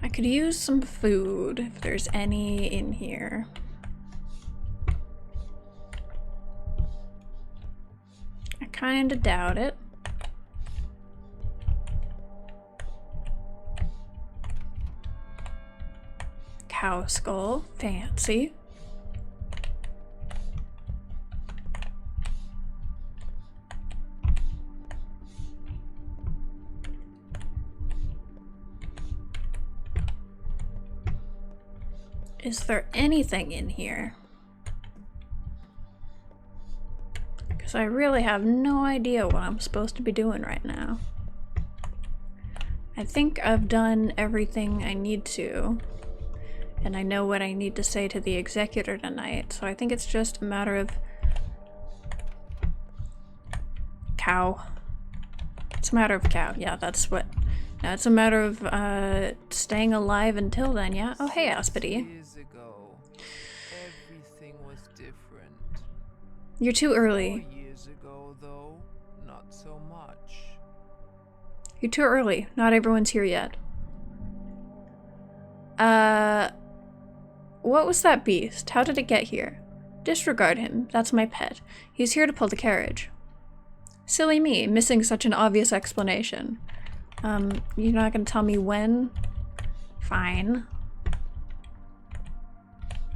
I could use some food if there's any in here. I kinda doubt it. Cow skull, fancy. Is there anything in here? Because I really have no idea what I'm supposed to be doing right now. I think I've done everything I need to, and I know what I need to say to the executor tonight, so I think it's just a matter of... Cow. It's a matter of cow. Yeah, that's what... Now it's a matter of staying alive until then, yeah? Oh, hey, Aspity. Years ago, everything was different. You're too early. 4 years ago, though, not so much. You're too early. Not everyone's here yet. What was that beast? How did it get here? Disregard him. That's my pet. He's here to pull the carriage. Silly me, missing such an obvious explanation. You're not gonna tell me when? Fine.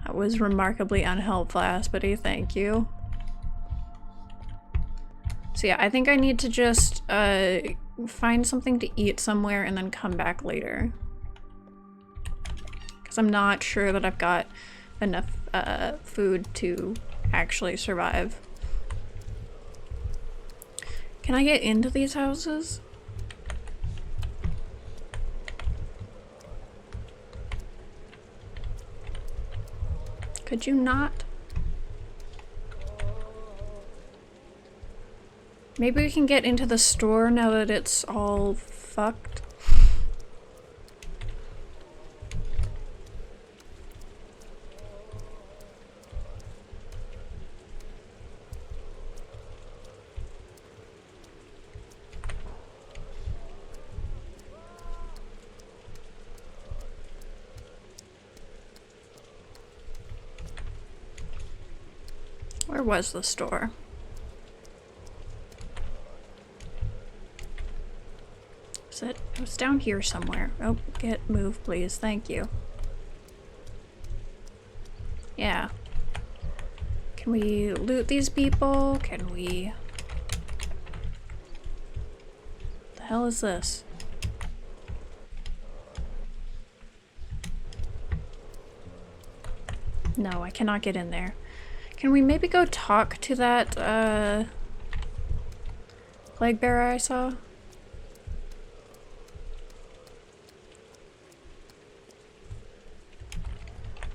That was remarkably unhelpful, Aspity, thank you. So yeah, I think I need to just, find something to eat somewhere and then come back later. Because I'm not sure that I've got enough, food to actually survive. Can I get into these houses? Could you not? Maybe we can get into the store now that it's all fucked. Where was the store? Was it? It was down here somewhere. Oh, move, please. Thank you. Yeah. Can we loot these people? Can we... What the hell is this? No, I cannot get in there. Can we maybe go talk to that, plague bearer I saw?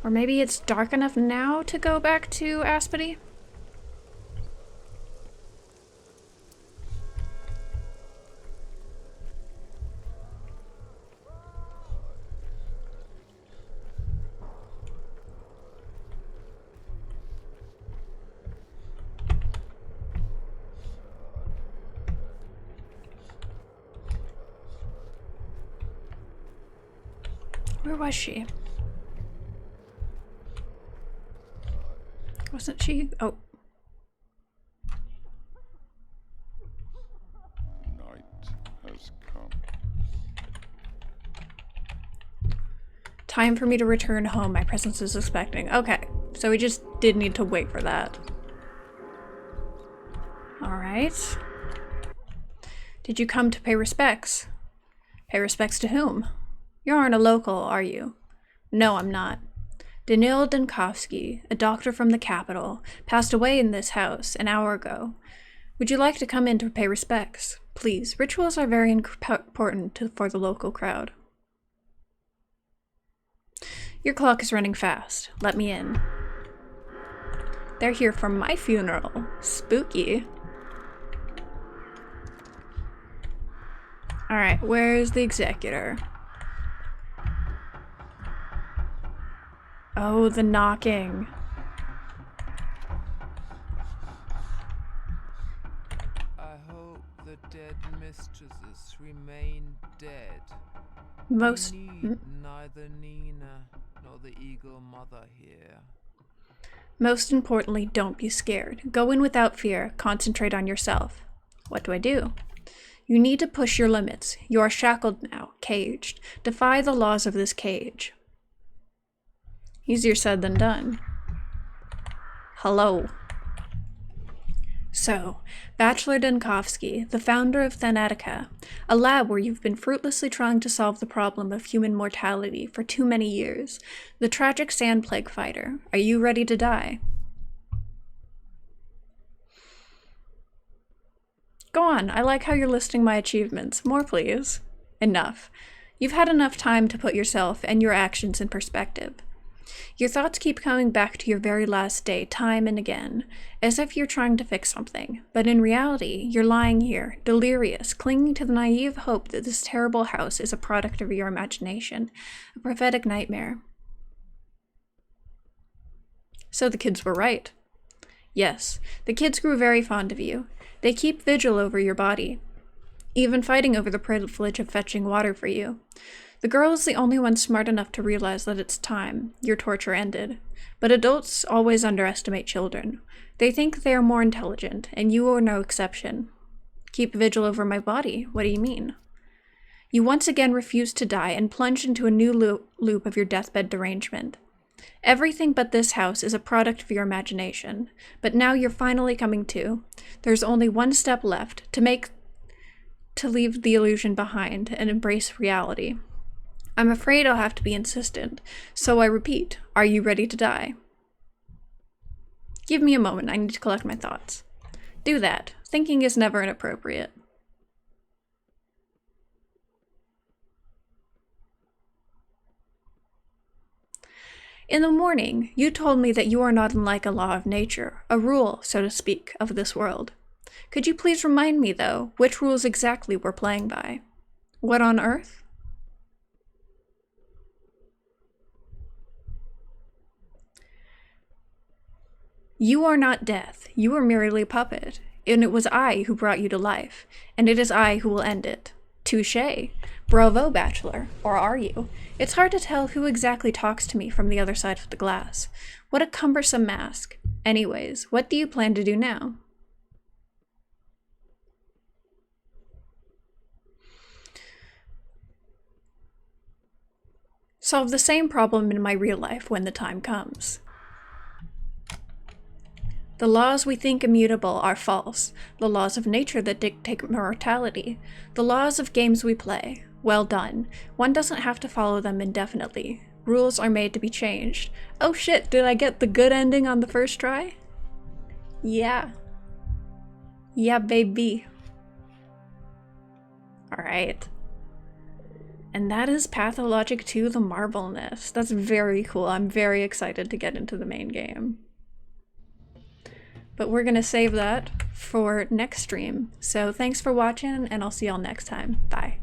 Or maybe it's dark enough now to go back to Aspity? Where was she? Wasn't she? Oh. Time for me to return home. My presence is expecting. Okay, so we just did need to wait for that. Alright. Did you come to pay respects? Pay respects to whom? You aren't a local, are you? No, I'm not. Danil Dankovsky, a doctor from the capital, passed away in this house an hour ago. Would you like to come in to pay respects? Please, rituals are very important for the local crowd. Your clock is running fast. Let me in. They're here for my funeral. Spooky. Alright, where's the executor? Oh, the knocking. I hope the dead mistresses remain dead. Most... We need neither Nina nor the Eagle Mother here. Most importantly, don't be scared. Go in without fear. Concentrate on yourself. What do I do? You need to push your limits. You are shackled now, caged. Defy the laws of this cage. Easier said than done. Hello. So, Bachelor Dankovsky, the founder of Thanatica, a lab where you've been fruitlessly trying to solve the problem of human mortality for too many years, the tragic sand plague fighter, are you ready to die? Go on, I like how you're listing my achievements. More, please. Enough. You've had enough time to put yourself and your actions in perspective. Your thoughts keep coming back to your very last day time and again, as if you're trying to fix something, but in reality, you're lying here, delirious, clinging to the naive hope that this terrible house is a product of your imagination, a prophetic nightmare. So the kids were right. Yes, the kids grew very fond of you. They keep vigil over your body, even fighting over the privilege of fetching water for you. The girl is the only one smart enough to realize that it's time your torture ended. But adults always underestimate children. They think they are more intelligent, and you are no exception. Keep vigil over my body? What do you mean? You once again refuse to die and plunge into a new loop of your deathbed derangement. Everything but this house is a product of your imagination, but now you're finally coming to. There's only one step left, to leave the illusion behind and embrace reality. I'm afraid I'll have to be insistent, so I repeat, are you ready to die? Give me a moment, I need to collect my thoughts. Do that. Thinking is never inappropriate. In the morning, you told me that you are not unlike a law of nature, a rule, so to speak, of this world. Could you please remind me, though, which rules exactly we're playing by? What on earth? You are not death. You are merely a puppet, and it was I who brought you to life, and it is I who will end it. Touché. Bravo, Bachelor. Or are you? It's hard to tell who exactly talks to me from the other side of the glass. What a cumbersome mask. Anyways, what do you plan to do now? Solve the same problem in my real life when the time comes. The laws we think immutable are false, the laws of nature that dictate mortality, the laws of games we play. Well done. One doesn't have to follow them indefinitely. Rules are made to be changed. Oh shit, did I get the good ending on the first try? Yeah. Yeah, baby. Alright. And that is Pathologic 2: The Marble Nest. That's very cool. I'm very excited to get into the main game. But we're going to save that for next stream. So thanks for watching, and I'll see y'all next time. Bye.